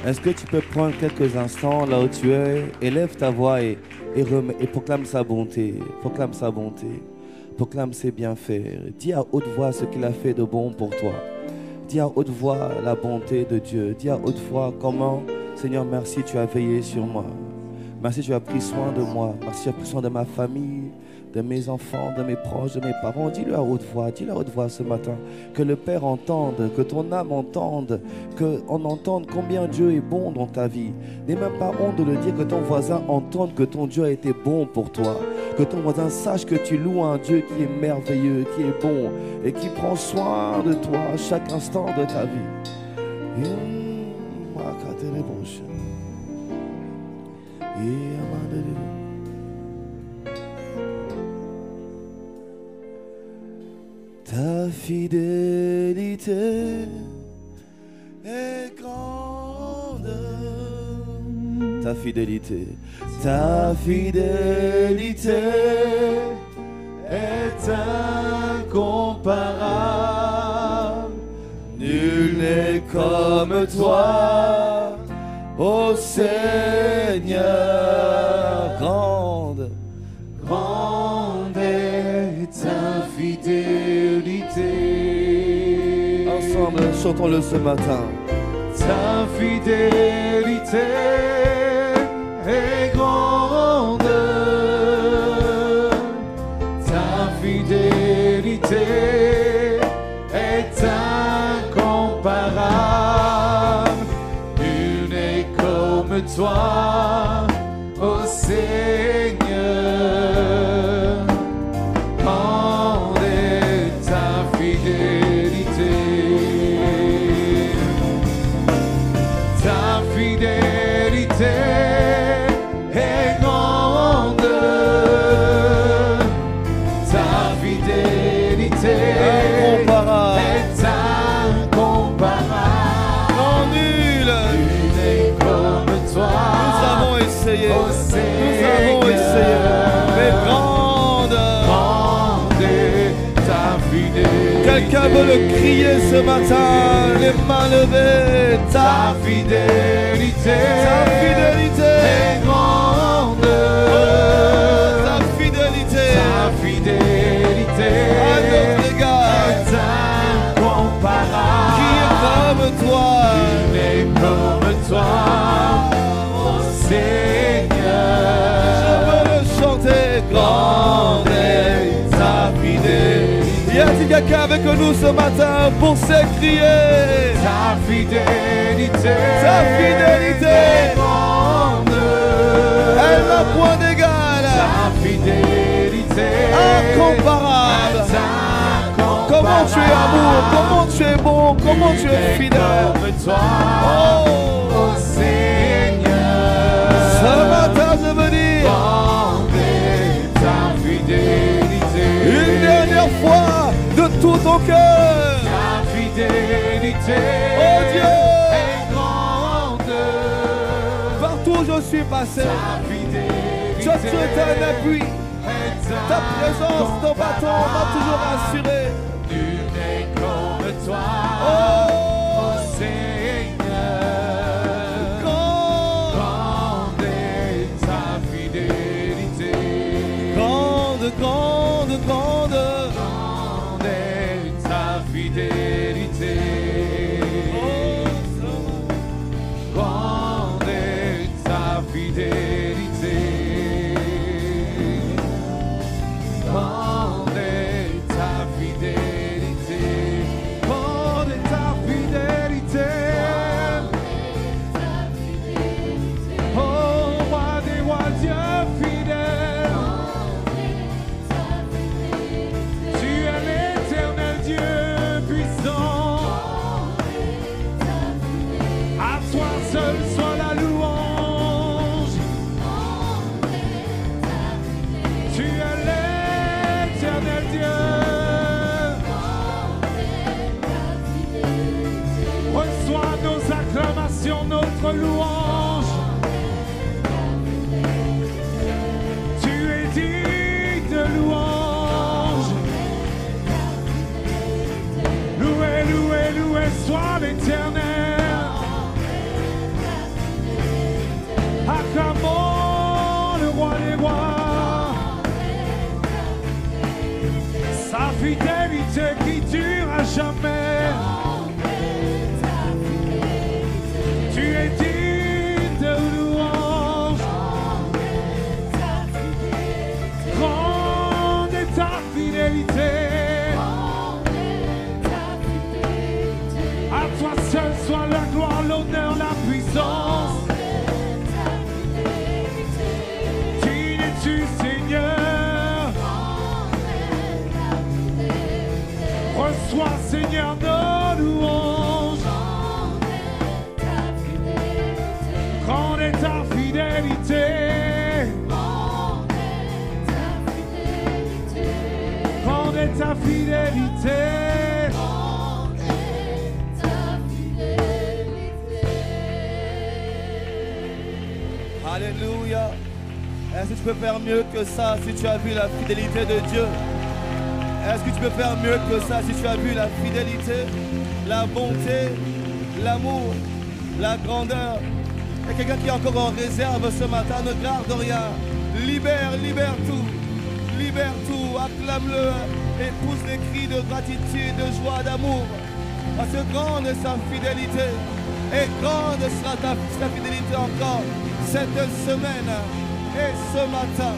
Est-ce que tu peux prendre quelques instants là où tu es, élève ta voix et proclame sa bonté, proclame sa bonté, proclame ses bienfaits. Dis à haute voix ce qu'il a fait de bon pour toi. Dis à haute voix la bonté de Dieu. Dis à haute voix comment, Seigneur, merci, tu as veillé sur moi. Merci, tu as pris soin de moi. Merci, tu as pris soin de ma famille, de mes enfants, de mes proches, de mes parents. Dis-le à haute voix, dis-le à haute voix ce matin. Que le Père entende, que ton âme entende, qu'on entende combien Dieu est bon dans ta vie. N'aie même pas honte de le dire, que ton voisin entende que ton Dieu a été bon pour toi. Que ton voisin sache que tu loues un Dieu qui est merveilleux, qui est bon et qui prend soin de toi à chaque instant de ta vie. Ta fidélité est grande. Ta fidélité est incomparable. Nul n'est comme toi, ô Seigneur. Grande, grande est ta fidélité. Ensemble, chantons-le ce matin. Ta fidélité est grande. Ta fidélité est incomparable. Nul n'est comme toi, ô Seigneur. Grande est ta fidélité. Ta fidélité est grande. Ta fidélité est incomparable. Non, nul n'est comme toi. Nous avons essayé. Nous avons essayé. Mais grande est ta fidélité. Quelqu'un veut le crier ce matin, les mains levées. Ta fidélité est grande. Ta fidélité à notre égard est incomparable. Qui est comme toi? Qui est comme toi, ô Seigneur. Je veux le chanter. Grande est ta fidélité. Y a-t-il quelqu'un avec nous ce matin pour s'écrier? Ta fidélité est grande. Elle n'a point d'égal. Ta fidélité incomparable. Comment tu es amour, comment tu es bon, comment tu es fidèle. Comme toi, oh Seigneur. Ce matin je veux dire, grande est ta fidélité. Une dernière fois, de tout ton cœur. Ta fidélité, oh Dieu, est grande. Partout où je suis passé, je suis un appui. Ta présence, ton bâton m'a toujours assuré. Nul n'est comme toi, oh Seigneur. Grande est ta fidélité. Grande est ta fidélité. Grande est ta fidélité. Grande est ta fidélité. Grande est ta fidélité. Oh, roi des rois, Dieu fidèle. Tu es l'éternel Dieu puissant. À toi seul soit la louange. Tu es l'éternel Dieu. Reçois nos acclamations, notre louange. Tu es digne de louange. Loué, loué, loué soit l'Éternel. fidélité qui dure à jamais. Tu es digne de louange. Grande est ta fidélité. À toi seul soit la gloire, l'honneur, la puissance. Digne es-tu, Seigneur. Reçois, Seigneur, nos louanges. Grande est ta fidélité. Grande est ta fidélité. Alléluia. Est-ce que tu peux faire mieux que ça si tu as vu la fidélité de Dieu? Est-ce que tu peux faire mieux que ça si tu as vu la fidélité, la bonté, l'amour, la grandeur? Il y a quelqu'un qui est encore en réserve ce matin, ne garde rien. Libère tout. Libère tout, acclame-le et pousse les cris de gratitude, de joie, d'amour. Parce que grande est sa fidélité et grande sera sa fidélité encore cette semaine et ce matin.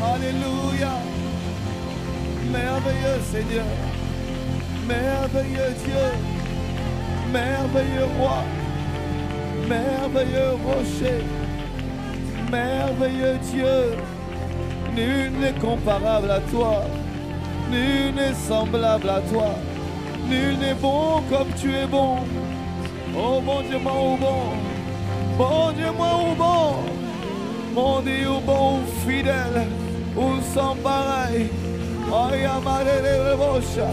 Alléluia. Merveilleux Seigneur, merveilleux Dieu, merveilleux Roi, merveilleux Rocher, merveilleux Dieu. Nul n'est comparable à toi, nul n'est semblable à toi, nul n'est bon comme tu es bon. Oh mon Dieu, moi ou bon, bon Dieu, moi ou bon, mon Dieu ou bon ou fidèle, ou sans pareil. Oh yamarele bosha,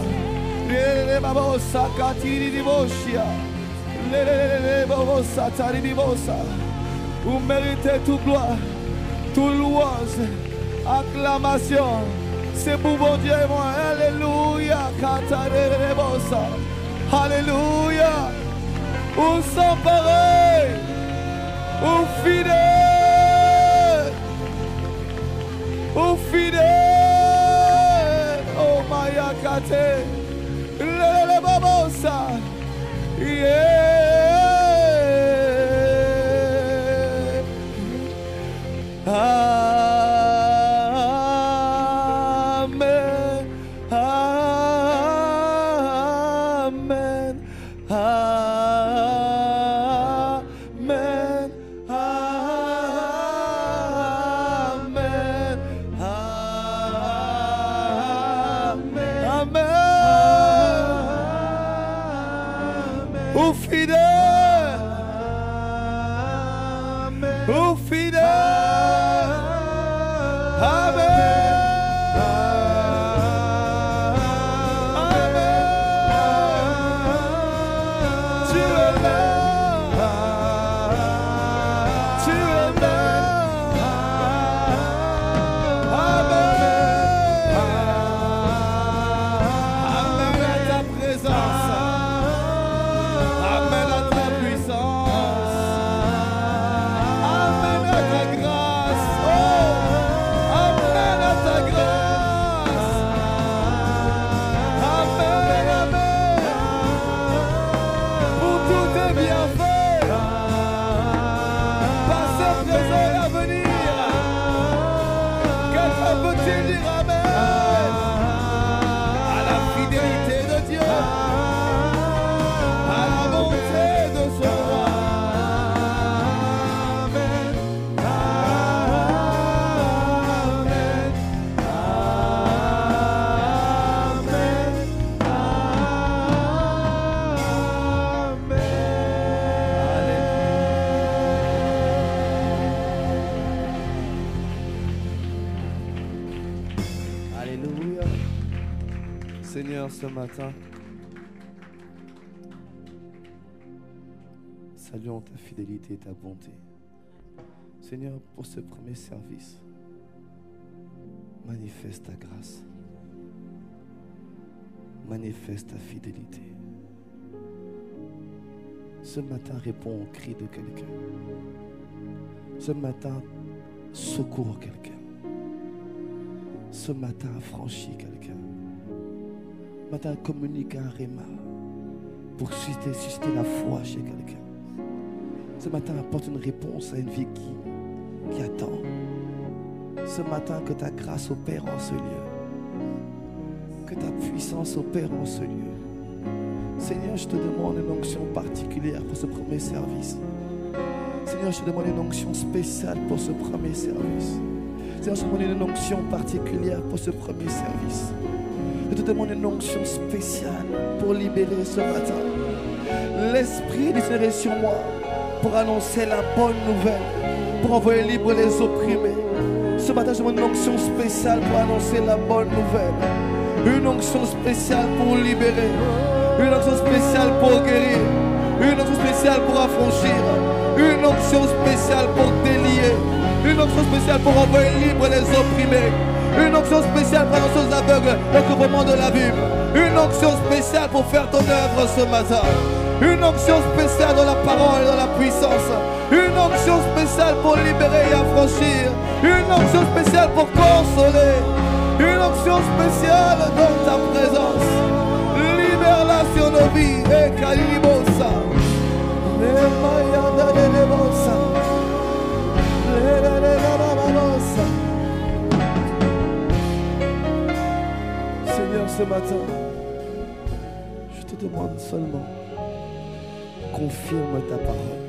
le babosa katiri di boshia, le babosa tari di bosa. Vous méritez toute gloire, toute louange, acclamation. C'est pour bon Dieu et moi. Alléluia, katari bosa. Alléluia. Ou sans pareil, ou fidèle, ou fidèle, oh Maya Kate, le babosa, yeah. Amen, amen, amen, amen, amen. Au fidèle, au fidèle, amen. Alléluia. Seigneur, ce matin, saluons ta fidélité et ta bonté. Seigneur, pour ce premier service, manifeste ta grâce, manifeste ta fidélité. Ce matin, réponds au cri de quelqu'un. Ce matin, secours quelqu'un. Ce matin, affranchis quelqu'un. Matin, communique un réma pour susciter la foi chez quelqu'un. Ce matin, apporte une réponse à une vie qui attend. Ce matin, que ta grâce opère en ce lieu. Que ta puissance opère en ce lieu. Seigneur, je te demande une onction particulière pour ce premier service. Seigneur, je te demande une onction spéciale pour ce premier service. Seigneur, je te demande une onction particulière pour ce premier service. Je te demande une onction spéciale pour libérer ce matin. L'Esprit du Seigneur est sur moi pour annoncer la bonne nouvelle, pour envoyer libre les opprimés. Ce matin, je demande une onction spéciale pour annoncer la bonne nouvelle. Une onction spéciale pour libérer. Une onction spéciale pour guérir. Une onction spéciale pour affranchir. Une onction spéciale pour délier. Une onction spéciale pour envoyer libre les opprimés. Une onction spéciale pour annoncer aux aveugles le recouvrement de la vue. Une onction spéciale pour faire ton œuvre ce matin. Une onction spéciale dans la parole et dans la puissance. Une onction spéciale pour libérer et affranchir. Une onction spéciale pour consoler. Une onction spéciale dans ta présence. Libère-la sur nos vies. Et Kalibosa. Seigneur, ce matin, je te demande seulement, confirme ta parole.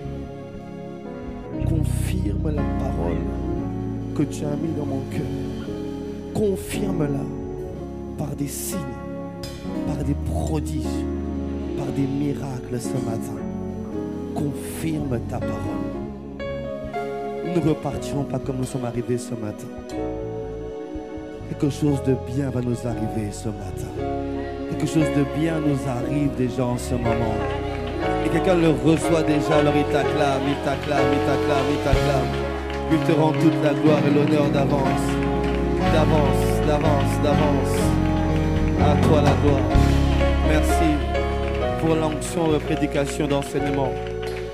Confirme la parole que tu as mis dans mon cœur. Confirme-la par des signes, par des prodiges, par des miracles ce matin. Confirme ta parole. Nous ne repartirons pas comme nous sommes arrivés ce matin. Quelque chose de bien va nous arriver ce matin. Quelque chose de bien nous arrive déjà en ce moment. Et quelqu'un le reçoit déjà, alors il t'acclame, il t'acclame, il t'acclame, il t'acclame. Il te rend toute la gloire et l'honneur d'avance. D'avance, d'avance, d'avance. À toi la gloire. Merci pour l'onction de prédication, d'enseignement.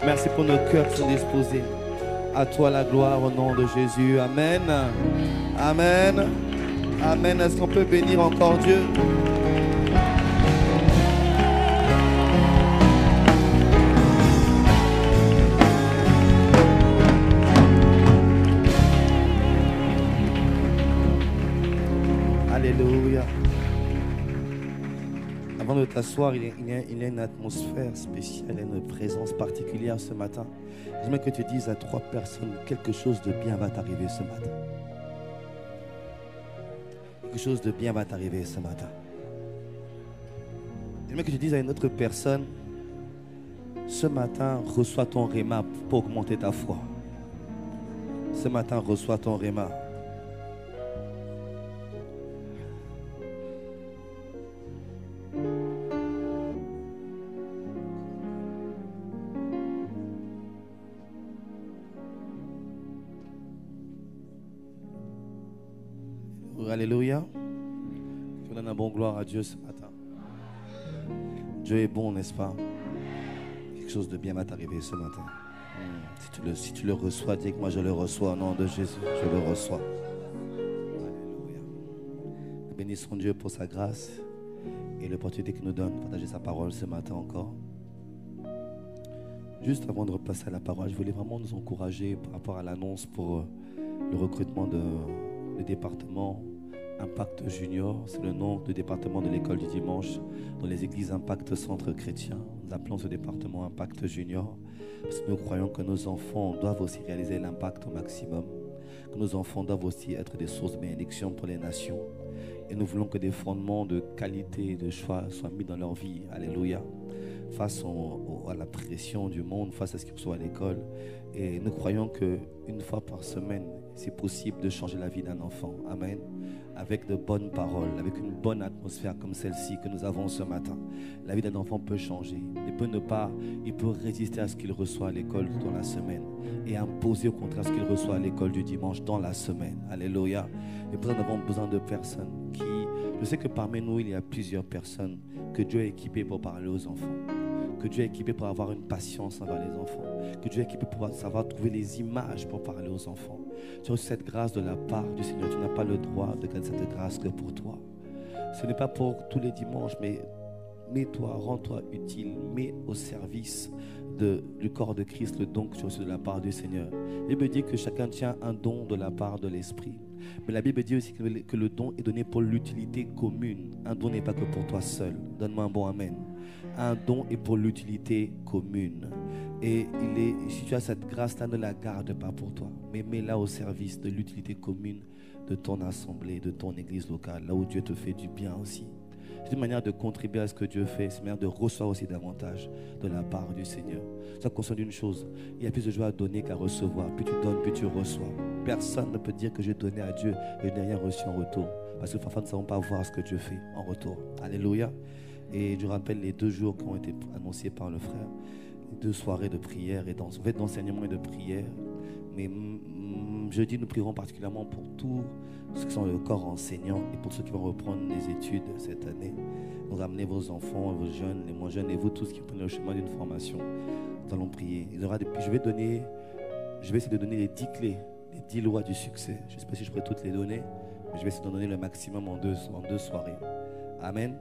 Merci pour nos cœurs qui sont disposés. À toi la gloire au nom de Jésus. Amen. Amen. Amen. Est-ce qu'on peut bénir encore Dieu? Alléluia. Avant de t'asseoir, il y a une atmosphère spéciale, une présence particulière ce matin. J'aimerais que tu dises à 3 personnes, quelque chose de bien va t'arriver ce matin. Quelque chose de bien va t'arriver ce matin. J'aimerais que tu dises à une autre personne, ce matin, reçois ton réma pour augmenter ta foi. Ce matin, reçois ton réma. Alléluia. On donne un bon gloire à Dieu ce matin. Dieu est bon, n'est-ce pas? Quelque chose de bien va t'arriver ce matin. Si tu le reçois, dis que moi je le reçois au nom de Jésus. Je le reçois. Alléluia. Bénissons Dieu pour sa grâce et l'opportunité qu'il nous donne de partager sa parole ce matin encore. Juste avant de repasser à la parole, je voulais vraiment nous encourager par rapport à l'annonce pour le recrutement du département Impact Junior. C'est le nom du département de l'école du dimanche dans les églises Impact Centre Chrétien. Nous appelons ce département Impact Junior parce que nous croyons que nos enfants doivent aussi réaliser l'impact au maximum, que nos enfants doivent aussi être des sources de bénédiction pour les nations. Et nous voulons que des fondements de qualité et de choix soient mis dans leur vie. Alléluia. Face à la pression du monde, face à ce qui reçoit à l'école. Et nous croyons qu'une fois par semaine, c'est possible de changer la vie d'un enfant. Amen. Avec de bonnes paroles, avec une bonne atmosphère comme celle-ci que nous avons ce matin. La vie d'un enfant peut changer. Il peut résister à ce qu'il reçoit à l'école dans la semaine et imposer au contraire ce qu'il reçoit à l'école du dimanche dans la semaine. Alléluia. Et nous avons besoin de personnes qui... Je sais que parmi nous, il y a plusieurs personnes que Dieu a équipées pour parler aux enfants. Que Dieu a équipé pour avoir une patience envers les enfants. Que Dieu a équipé pour savoir trouver les images pour parler aux enfants. Tu as reçu cette grâce de la part du Seigneur. Tu n'as pas le droit de garder cette grâce que pour toi. Ce n'est pas pour tous les dimanches, mais mets-toi, rends-toi utile, mets au service du corps de Christ le don que tu as reçu de la part du Seigneur. La Bible dit que chacun tient un don de la part de l'Esprit. Mais la Bible dit aussi que le don est donné pour l'utilité commune. Un don n'est pas que pour toi seul. Donne-moi un bon amen. Un don est pour l'utilité commune. Et si tu as cette grâce-là, ne la garde pas pour toi, mais mets-la au service de l'utilité commune de ton assemblée, de ton église locale, là où Dieu te fait du bien aussi. C'est une manière de contribuer à ce que Dieu fait, c'est une manière de recevoir aussi davantage de la part du Seigneur. Ça concerne une chose, il y a plus de joie à donner qu'à recevoir. Plus tu donnes, plus tu reçois. Personne ne peut dire que j'ai donné à Dieu et je n'ai rien reçu en retour. Parce que parfois nous ne savons pas voir ce que Dieu fait en retour. Alléluia. Et je rappelle les 2 jours qui ont été annoncés par le frère. 2 soirées de prière et d'enseignement et de prière. Mais jeudi, nous prierons particulièrement pour tous ceux qui sont le corps enseignant et pour ceux qui vont reprendre les études cette année. Vous ramenez vos enfants, vos jeunes, les moins jeunes et vous tous qui prenez le chemin d'une formation. Nous allons prier. Je vais essayer de donner les 10 clés, les 10 lois du succès. Je ne sais pas si je pourrais toutes les donner, mais je vais essayer d'en donner le maximum en deux soirées. Amen.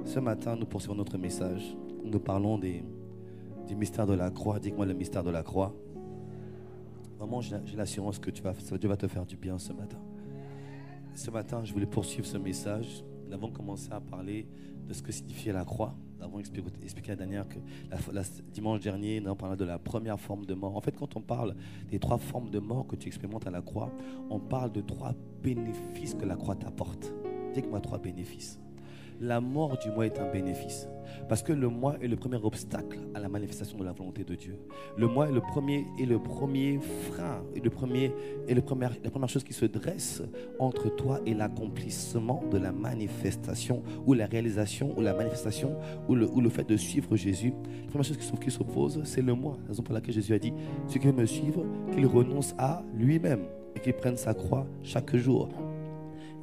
Ce matin, nous poursuivons notre message. Nous parlons du mystère de la croix. Dis-moi le mystère de la croix. Vraiment, j'ai l'assurance que Dieu va te faire du bien ce matin. Ce matin, je voulais poursuivre ce message. Nous avons commencé à parler de ce que signifiait la croix. Nous avons expliqué la dernière que dimanche dernier, nous avons parlé de la première forme de mort. En fait, quand on parle des 3 formes de mort que tu expérimentes à la croix, on parle de 3 bénéfices que la croix t'apporte. Dis-moi 3 bénéfices. La mort du moi est un bénéfice. Parce que le moi est le premier obstacle à la manifestation de la volonté de Dieu. Le moi est le premier frein, la première chose qui se dresse entre toi et l'accomplissement de la manifestation ou la réalisation ou la manifestation ou le fait de suivre Jésus. La première chose qui s'oppose, c'est le moi. La raison pour laquelle Jésus a dit, celui qui veut me suivre, qu'il renonce à lui-même et qu'il prenne sa croix chaque jour.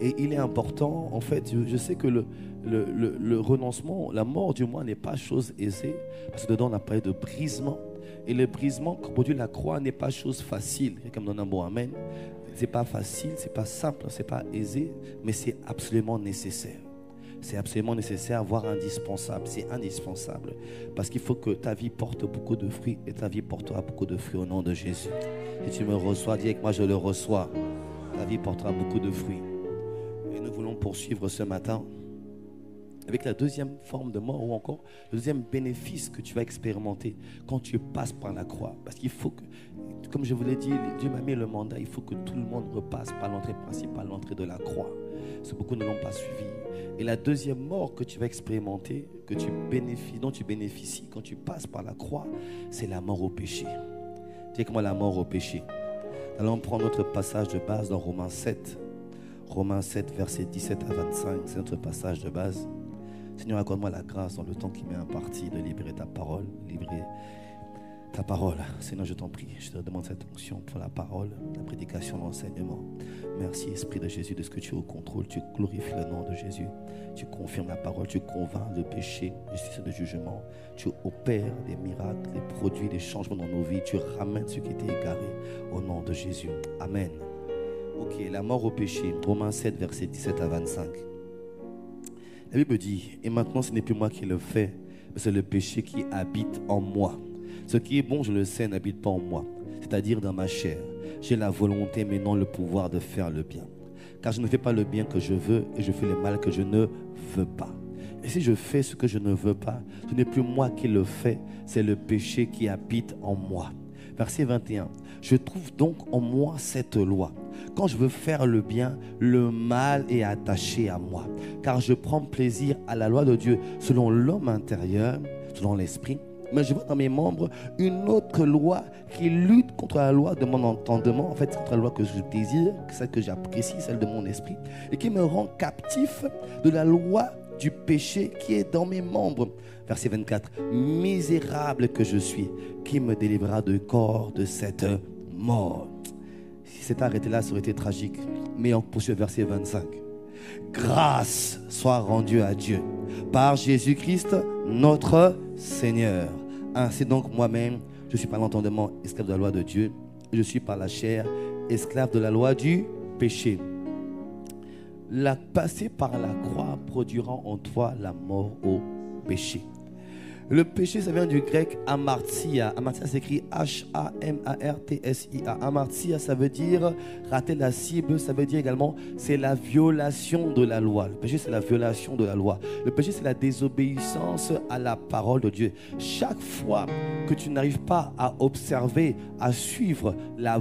Et il est important, en fait, je sais que le renoncement, la mort du moi n'est pas chose aisée, parce que dedans on a parlé de brisement. Et le brisement que produit la croix n'est pas chose facile. Quelqu'un me donne un bon amen. C'est pas facile, c'est pas simple, c'est pas aisé, mais c'est absolument nécessaire. C'est absolument nécessaire, voire indispensable. C'est indispensable. Parce qu'il faut que ta vie porte beaucoup de fruits et ta vie portera beaucoup de fruits au nom de Jésus. Si tu me reçois, dis avec moi, je le reçois. Ta vie portera beaucoup de fruits. Et nous voulons poursuivre ce matin avec la 2e forme de mort ou encore le 2e bénéfice que tu vas expérimenter quand tu passes par la croix. Parce qu'il faut que, comme je vous l'ai dit, Dieu m'a mis le mandat, il faut que tout le monde repasse par l'entrée principale, l'entrée de la croix. Parce que beaucoup ne l'ont pas suivi. Et la 2e mort que tu vas expérimenter, dont tu bénéficies quand tu passes par la croix, c'est la mort au péché. Dis avec moi la mort au péché. Allons prendre notre passage de base dans Romains 7. Romains 7, versets 17 à 25, c'est notre passage de base. Seigneur, accorde-moi la grâce dans le temps qui m'est imparti de libérer ta parole. Seigneur, je t'en prie, je te demande cette onction pour la parole, la prédication, l'enseignement. Merci, Esprit de Jésus, de ce que tu es au contrôle. Tu glorifies le nom de Jésus. Tu confirmes la parole, tu convaincs de péché, de justice et de jugement. Tu opères des miracles, des produits, des changements dans nos vies. Tu ramènes ceux qui étaient égarés au nom de Jésus. Amen. Ok, la mort au péché, Romains 7, versets 17 à 25. La Bible dit, et maintenant ce n'est plus moi qui le fais, mais c'est le péché qui habite en moi. Ce qui est bon, je le sais, n'habite pas en moi, c'est-à-dire dans ma chair. J'ai la volonté, mais non le pouvoir de faire le bien. Car je ne fais pas le bien que je veux, et je fais le mal que je ne veux pas. Et si je fais ce que je ne veux pas, ce n'est plus moi qui le fais, c'est le péché qui habite en moi. Verset 21. Je trouve donc en moi cette loi. Quand je veux faire le bien, le mal est attaché à moi. Car je prends plaisir à la loi de Dieu selon l'homme intérieur, selon l'esprit. Mais je vois dans mes membres une autre loi qui lutte contre la loi de mon entendement. En fait, c'est contre la loi que je désire, celle que j'apprécie, celle de mon esprit. Et qui me rend captif de la loi du péché qui est dans mes membres. Verset 24. Misérable que je suis, qui me délivrera du corps de cette mort. Si c'était arrêté là, ça aurait été tragique. Mais on poursuit verset 25. Grâce soit rendue à Dieu par Jésus-Christ, notre Seigneur. Ainsi donc moi-même, je suis par l'entendement esclave de la loi de Dieu. Je suis par la chair esclave de la loi du péché. passer par la croix produira en toi la mort au péché. Le péché, ça vient du grec amartia. Amartia s'écrit H-A-M-A-R-T-S-I-A. Amartia, ça veut dire rater la cible. Ça veut dire également, c'est la violation de la loi. Le péché, c'est la violation de la loi. Le péché, c'est la désobéissance à la parole de Dieu. Chaque fois que tu n'arrives pas à observer, à suivre la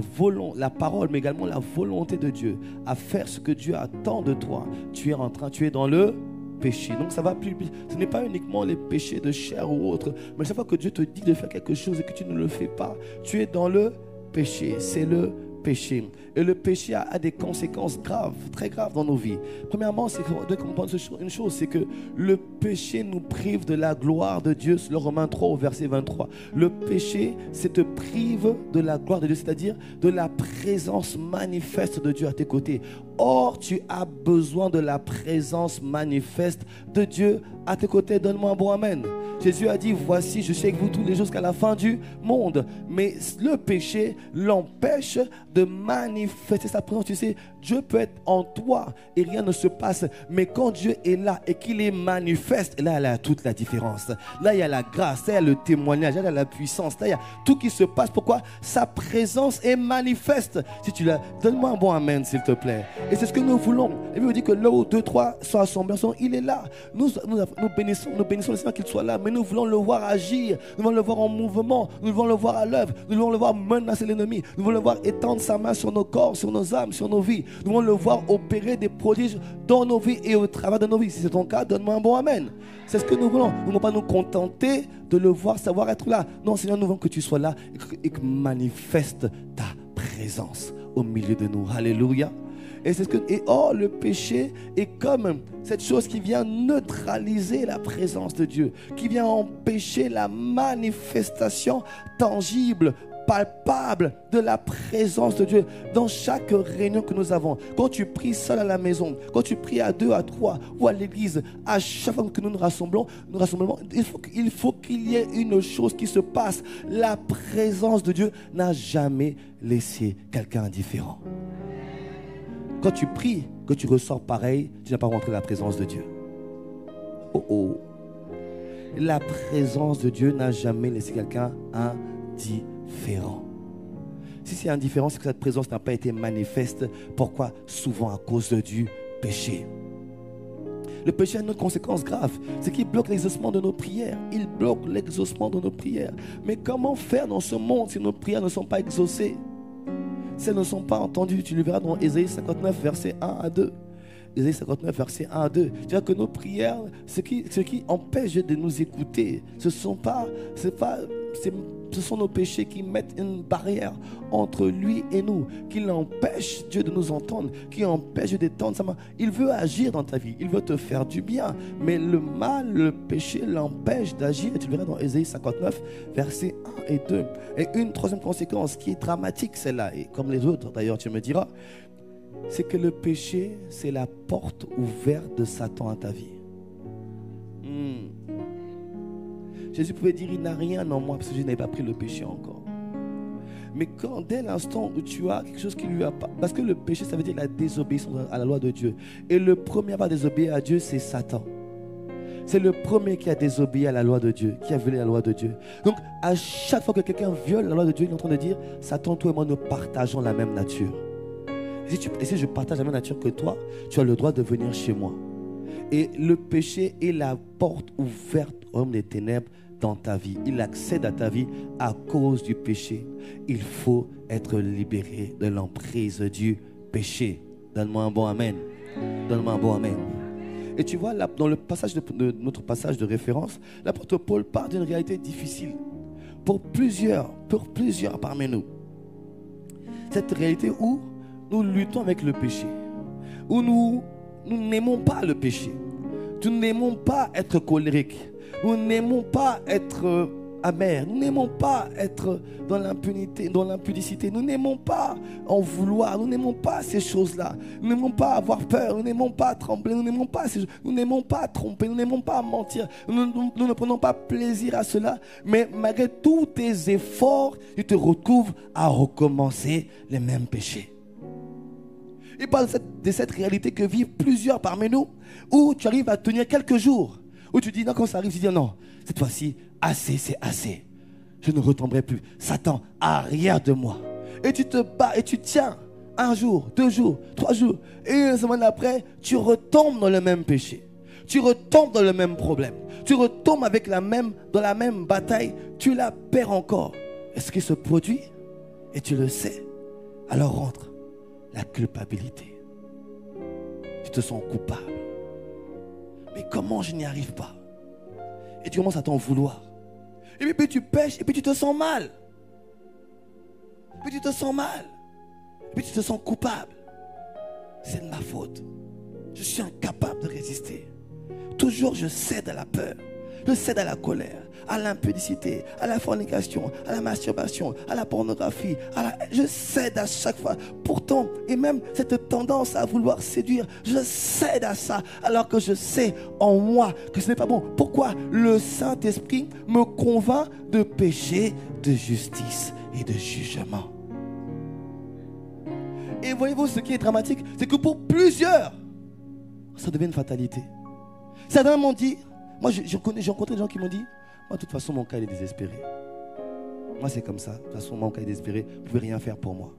parole, mais également la volonté de Dieu, à faire ce que Dieu attend de toi, tu es dans le péché. Donc ça va plus. Ce n'est pas uniquement les péchés de chair ou autre, mais chaque fois que Dieu te dit de faire quelque chose et que tu ne le fais pas, tu es dans le péché. C'est le péché. Et le péché a des conséquences graves, très graves dans nos vies. Premièrement, c'est qu'on doit comprendre une chose, c'est que le péché nous prive de la gloire de Dieu. C'est le Romains 3 au verset 23. Le péché, c'est te prive de la gloire de Dieu, c'est-à-dire de la présence manifeste de Dieu à tes côtés. Or, tu as besoin de la présence manifeste de Dieu à tes côtés. Donne-moi un bon amen. Jésus a dit, voici, je suis avec vous tous les jours jusqu'à la fin du monde. Mais le péché l'empêche de manifester sa présence. Tu sais, Dieu peut être en toi et rien ne se passe. Mais quand Dieu est là et qu'il est manifeste, là, il y a toute la différence. Là, il y a la grâce, là, il y a le témoignage, là, il y a la puissance. Là, il y a tout qui se passe. Pourquoi? Sa présence est manifeste. Si tu l'as, donne-moi un bon amen, s'il te plaît. Et c'est ce que nous voulons. Et il dit que là où 2, 3 sont assemblés, il est là. Nous bénissons le Seigneur qu'il soit là. Mais nous voulons le voir agir. Nous voulons le voir en mouvement. Nous voulons le voir à l'œuvre. Nous voulons le voir menacer l'ennemi. Nous voulons le voir étendre sa main sur nos corps, sur nos âmes, sur nos vies. Nous voulons le voir opérer des prodiges dans nos vies et au travers de nos vies. Si c'est ton cas, donne-moi un bon amen. C'est ce que nous voulons. Nous ne voulons pas nous contenter de le voir, savoir être là. Non, Seigneur, nous voulons que tu sois là et que manifeste ta présence au milieu de nous. Alléluia. Et c'est ce que, le péché est comme cette chose qui vient neutraliser la présence de Dieu, qui vient empêcher la manifestation tangible, palpable de la présence de Dieu dans chaque réunion que nous avons. Quand tu pries seul à la maison, quand tu pries à 2, à 3 ou à l'église, à chaque fois que nous nous rassemblons, il faut qu'il y ait une chose qui se passe. La présence de Dieu n'a jamais laissé quelqu'un indifférent. Quand tu pries, que tu ressors pareil, tu n'as pas rentré la présence de Dieu. La présence de Dieu n'a jamais laissé quelqu'un indifférent. Si c'est indifférent, c'est que cette présence n'a pas été manifeste. Pourquoi? Souvent à cause du péché. Le péché a une autre conséquence grave, c'est qu'il bloque l'exaucement de nos prières. Il bloque l'exaucement de nos prières. Mais comment faire dans ce monde si nos prières ne sont pas exaucées? Si elles ne sont pas entendues, tu le verras dans Ésaïe 59, verset 1 à 2. Ésaïe 59, verset 1 à 2. Tu vois que nos prières, ce qui empêche de nous écouter, ce sont nos péchés qui mettent une barrière entre lui et nous, qui l'empêche Dieu de nous entendre, qui empêche Dieu d'étendre sa main. Il veut agir dans ta vie, il veut te faire du bien, mais le mal, le péché l'empêche d'agir. Et tu le verras dans Ésaïe 59, versets 1 et 2. Et une troisième conséquence qui est dramatique, celle-là, et comme les autres d'ailleurs, tu me diras, c'est que le péché, c'est la porte ouverte de Satan à ta vie. Jésus pouvait dire, il n'a rien en moi parce que je n'avais pas pris le péché encore. Mais dès l'instant où tu as quelque chose qui lui a pas... Parce que le péché, ça veut dire la désobéissance à la loi de Dieu. Et le premier à avoir désobéi à Dieu, c'est Satan. C'est le premier qui a désobéi à la loi de Dieu, qui a violé la loi de Dieu. Donc, à chaque fois que quelqu'un viole la loi de Dieu, il est en train de dire, Satan, toi et moi, nous partageons la même nature. Et si je partage la même nature que toi, tu as le droit de venir chez moi. Et le péché est la porte ouverte au royaume des ténèbres dans ta vie. Il accède à ta vie à cause du péché. Il faut être libéré de l'emprise du péché. Donne-moi un bon amen. Donne-moi un bon amen. Et tu vois, là, dans le passage de notre passage de référence, l'apôtre Paul parle d'une réalité difficile pour plusieurs parmi nous. Cette réalité où nous luttons avec le péché, où nous n'aimons pas le péché, nous n'aimons pas être colériques, nous n'aimons pas être amers, nous n'aimons pas être dans l'impunité, dans l'impudicité, nous n'aimons pas en vouloir, nous n'aimons pas ces choses-là, nous n'aimons pas avoir peur, nous n'aimons pas trembler, nous n'aimons pas nous n'aimons pas tromper, nous n'aimons pas mentir, nous ne prenons pas plaisir à cela, mais malgré tous tes efforts, tu te retrouves à recommencer les mêmes péchés. Il parle de cette réalité que vivent plusieurs parmi nous, où tu arrives à tenir quelques jours, où tu dis, non, quand ça arrive, tu dis, non, cette fois-ci, assez, c'est assez. Je ne retomberai plus. Satan, arrière de moi. Et tu te bats et tu tiens 1 jour, 2 jours, 3 jours. Et une semaine après, tu retombes dans le même péché. Tu retombes dans le même problème. Tu retombes dans la même bataille. Tu la perds encore. Et ce qui se produit, et tu le sais, alors rentre la culpabilité. Tu te sens coupable. Mais comment je n'y arrive pas? Et tu commences à t'en vouloir. Et puis tu pêches, et puis tu te sens mal. Puis tu te sens mal. Et puis tu te sens coupable. C'est de ma faute. Je suis incapable de résister. Toujours je cède à la peur. Je cède à la colère, à l'impudicité, à la fornication, à la masturbation, à la pornographie. Je cède à chaque fois. Pourtant, et même cette tendance à vouloir séduire, je cède à ça, alors que je sais en moi que ce n'est pas bon. Pourquoi? Le Saint-Esprit me convainc de péché, de justice et de jugement. Et voyez-vous, ce qui est dramatique, c'est que pour plusieurs, ça devient une fatalité. Certains m'ont dit, moi j'ai rencontré des gens qui m'ont dit, moi de toute façon mon cas il est désespéré. Moi c'est comme ça, de toute façon mon cas est désespéré, vous ne pouvez rien faire pour moi.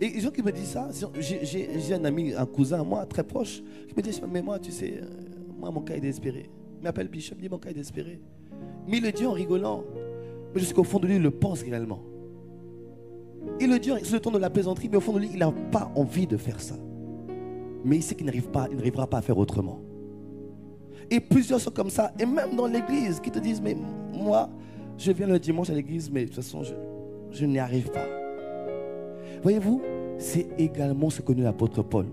Et les gens qui me disent ça, j'ai un ami, un cousin à moi très proche, qui me dit, mais moi tu sais, moi mon cas est désespéré. Il m'appelle Bishop, il me dit mon cas est désespéré. Mais il le dit en rigolant, mais je sais qu'au fond de lui il le pense réellement. Il le dit sur le ton de la plaisanterie, mais au fond de lui il n'a pas envie de faire ça. Mais il sait qu'il n'arrivera pas à faire autrement. Et plusieurs sont comme ça, et même dans l'église, qui te disent, mais moi, je viens le dimanche à l'église, mais de toute façon, je n'y arrive pas. Voyez-vous, c'est également ce que nous l'apôtre Paul,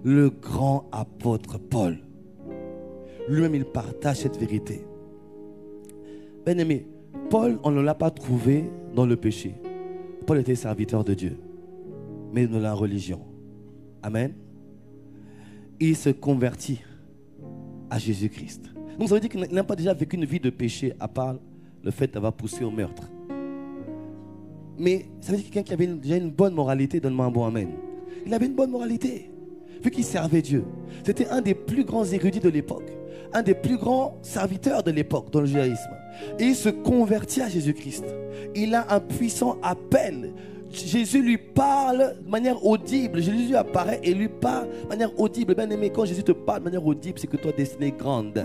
le grand apôtre Paul. Lui-même, il partage cette vérité. Bien-aimé, Paul, on ne l'a pas trouvé dans le péché. Paul était serviteur de Dieu, mais dans la religion. Amen. Il se convertit à Jésus-Christ. Donc ça veut dire qu'il n'a pas déjà vécu une vie de péché, à part le fait d'avoir poussé au meurtre. Mais ça veut dire quelqu'un qui avait déjà une bonne moralité, donne-moi un bon amen. Il avait une bonne moralité, vu qu'il servait Dieu. C'était un des plus grands érudits de l'époque, un des plus grands serviteurs de l'époque dans le judaïsme. Et il se convertit à Jésus-Christ. Il a un puissant appel. Jésus lui parle de manière audible. Jésus apparaît et lui parle de manière audible. Bien aimé, quand Jésus te parle de manière audible, c'est que toi, destinée est grande.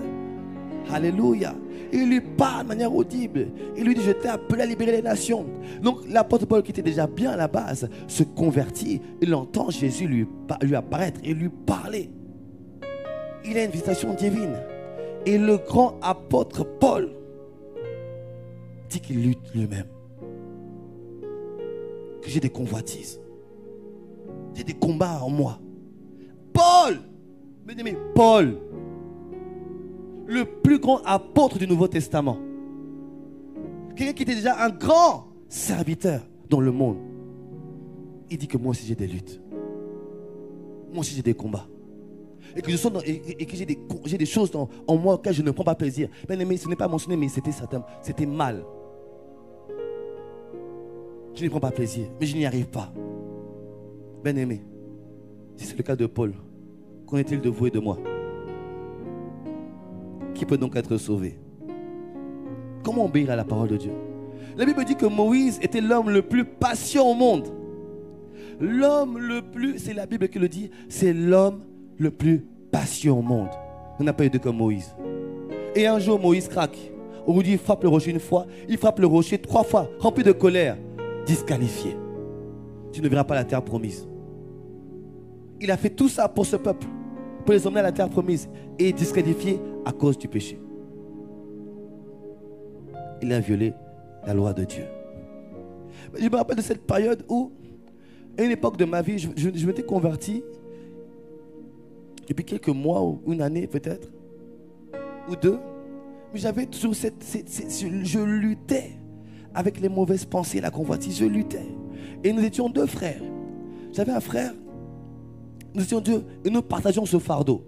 Alléluia. Il lui parle de manière audible. Il lui dit, je t'ai appelé à libérer les nations. Donc l'apôtre Paul, qui était déjà bien à la base, se convertit. Il entend Jésus lui apparaître et lui parler. Il a une visitation divine. Et le grand apôtre Paul dit qu'il lutte lui-même. Que j'ai des convoitises. J'ai des combats en moi. Paul, bien-aimé, Paul, le plus grand apôtre du Nouveau Testament. Quelqu'un qui était déjà un grand serviteur dans le monde. Il dit que moi aussi j'ai des luttes. Moi aussi j'ai des combats. Et que, j'ai des choses en moi auxquelles je ne prends pas plaisir. Bien-aimé, ce n'est pas mentionné, mais c'était mal. Je n'y prends pas plaisir, mais je n'y arrive pas. Bien-aimé, si c'est le cas de Paul, qu'en est-il de vous et de moi? Qui peut donc être sauvé? Comment obéir à la parole de Dieu? La Bible dit que Moïse était l'homme le plus patient au monde. L'homme le plus, c'est la Bible qui le dit, c'est l'homme le plus patient au monde. On n'a pas eu deux comme Moïse. Et un jour, Moïse craque. On vous dit, il frappe le rocher une fois, il frappe le rocher 3 fois, rempli de colère. Disqualifié. Tu ne verras pas la terre promise. Il a fait tout ça pour ce peuple, pour les emmener à la terre promise, et disqualifié à cause du péché. Il a violé la loi de Dieu. Je me rappelle de cette période où, à une époque de ma vie, je m'étais converti, depuis quelques mois ou une année peut-être, ou 2, mais j'avais toujours je luttais avec les mauvaises pensées, la convoitise, je luttais. Et nous étions 2 frères. J'avais un frère, nous étions 2, et nous partageons ce fardeau.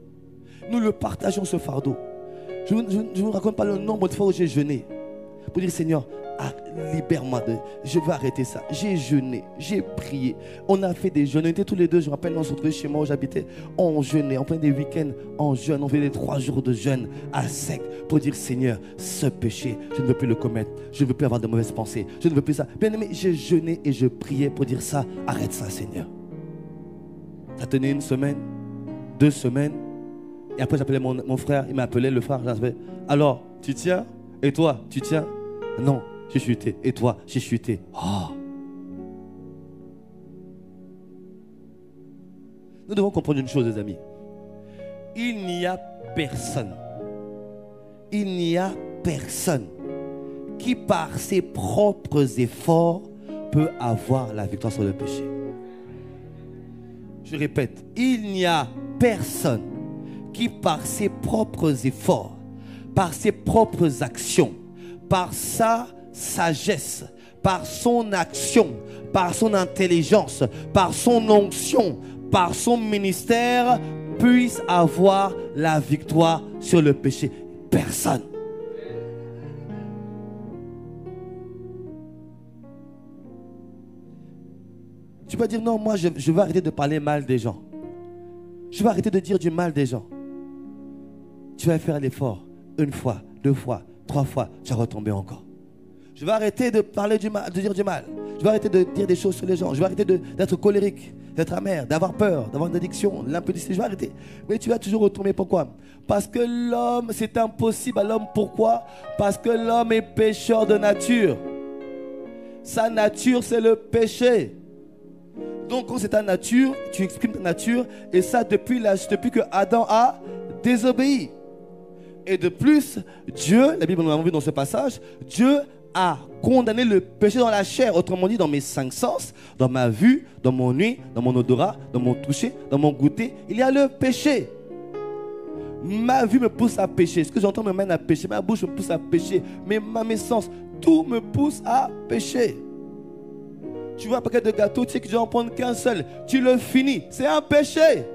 Nous le partageons ce fardeau. Je ne vous raconte pas le nombre de fois où j'ai jeûné pour dire, Seigneur, libère-moi. Je veux arrêter ça. J'ai jeûné, j'ai prié. On a fait des jeûnes. On était tous les deux, je me rappelle, on se retrouvait chez moi où j'habitais. On jeûnait, on prenait des week-ends en jeûne. On faisait des 3 jours de jeûne à sec pour dire Seigneur, ce péché, je ne veux plus le commettre. Je ne veux plus avoir de mauvaises pensées. Je ne veux plus ça. Bien aimé, j'ai jeûné et je priais pour dire ça. Arrête ça, Seigneur. Ça tenait 1 semaine, 2 semaines. Et après, j'appelais mon frère. Il m'appelait le frère. Alors, tu tiens? Et toi, tu tiens? Non, j'ai chuté. Et toi, j'ai chuté. Oh. Nous devons comprendre une chose, les amis. Il n'y a personne qui, par ses propres efforts, peut avoir la victoire sur le péché. Je répète, il n'y a personne qui, par ses propres efforts, par ses propres actions, par sa sagesse, par son action, par son intelligence, par son onction, par son ministère, puisse avoir la victoire sur le péché. Personne. Tu vas dire non, moi je vais arrêter de parler mal des gens. Je vais arrêter de dire du mal des gens. Tu vas faire l'effort 1 fois, 2 fois, 3 fois, tu vas retomber encore. Je vais arrêter de parler du mal, de dire du mal. Je vais arrêter de dire des choses sur les gens. Je vais arrêter d'être colérique, d'être amer, d'avoir peur, d'avoir une addiction, l'impudicité. Je vais arrêter. Mais tu vas toujours retomber. Pourquoi? Parce que l'homme, c'est impossible à l'homme. Pourquoi? Parce que l'homme est pécheur de nature. Sa nature, c'est le péché. Donc, quand c'est ta nature, tu exprimes ta nature. Et ça, depuis que Adam a désobéi. Et de plus, Dieu, la Bible nous l'a vu dans ce passage, Dieu a condamné le péché dans la chair. Autrement dit, dans mes 5 sens, dans ma vue, dans mon ouïe, dans mon odorat, dans mon toucher, dans mon goûter, il y a le péché. Ma vue me pousse à pécher. Ce que j'entends me mène à pécher. Ma bouche me pousse à pécher. Mes sens, tout me pousse à pécher. Tu vois un paquet de gâteaux, tu sais que tu dois en prendre qu'un seul. Tu le finis. C'est un péché.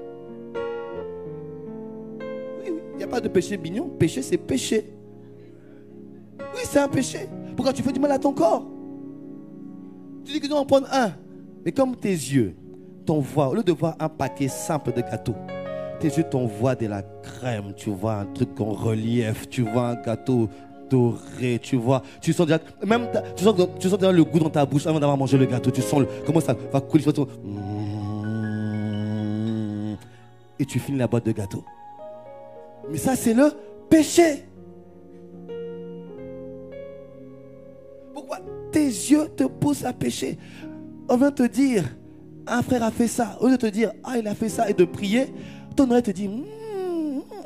Il n'y a pas de péché mignon. Péché, c'est péché. Oui, c'est un péché. Pourquoi tu fais du mal à ton corps? Tu dis que tu dois en prendre un. Mais comme tes yeux t'envoient, au lieu de voir un paquet simple de gâteaux, tes yeux t'envoient de la crème, tu vois un truc en relief, tu vois un gâteau doré, tu vois. Tu sens déjà, même tu sens déjà le goût dans ta bouche avant d'avoir mangé le gâteau. Tu sens comment ça va couler. Et tu finis la boîte de gâteau. Mais ça, c'est le péché. Pourquoi? Tes yeux te poussent à pécher. On vient te dire, un frère a fait ça. Au lieu de te dire, ah, il a fait ça, et de prier, ton oreille te dit,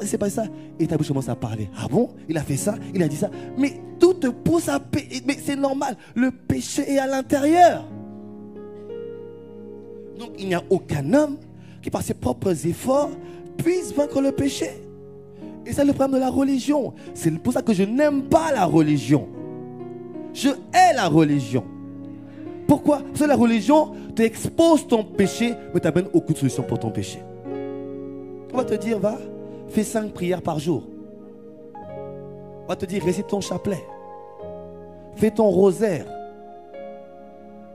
c'est pas ça. Et ta bouche commence à parler. Ah bon? Il a fait ça, il a dit ça. Mais tout te pousse à pécher. Mais c'est normal. Le péché est à l'intérieur. Donc, il n'y a aucun homme qui, par ses propres efforts, puisse vaincre le péché. Et c'est le problème de la religion. C'est pour ça que je n'aime pas la religion. Je hais la religion. Pourquoi? Parce que la religion t'expose ton péché, mais t'amène aucune solution pour ton péché. On va te dire, va, fais 5 prières par jour. On va te dire, récite ton chapelet. Fais ton rosaire.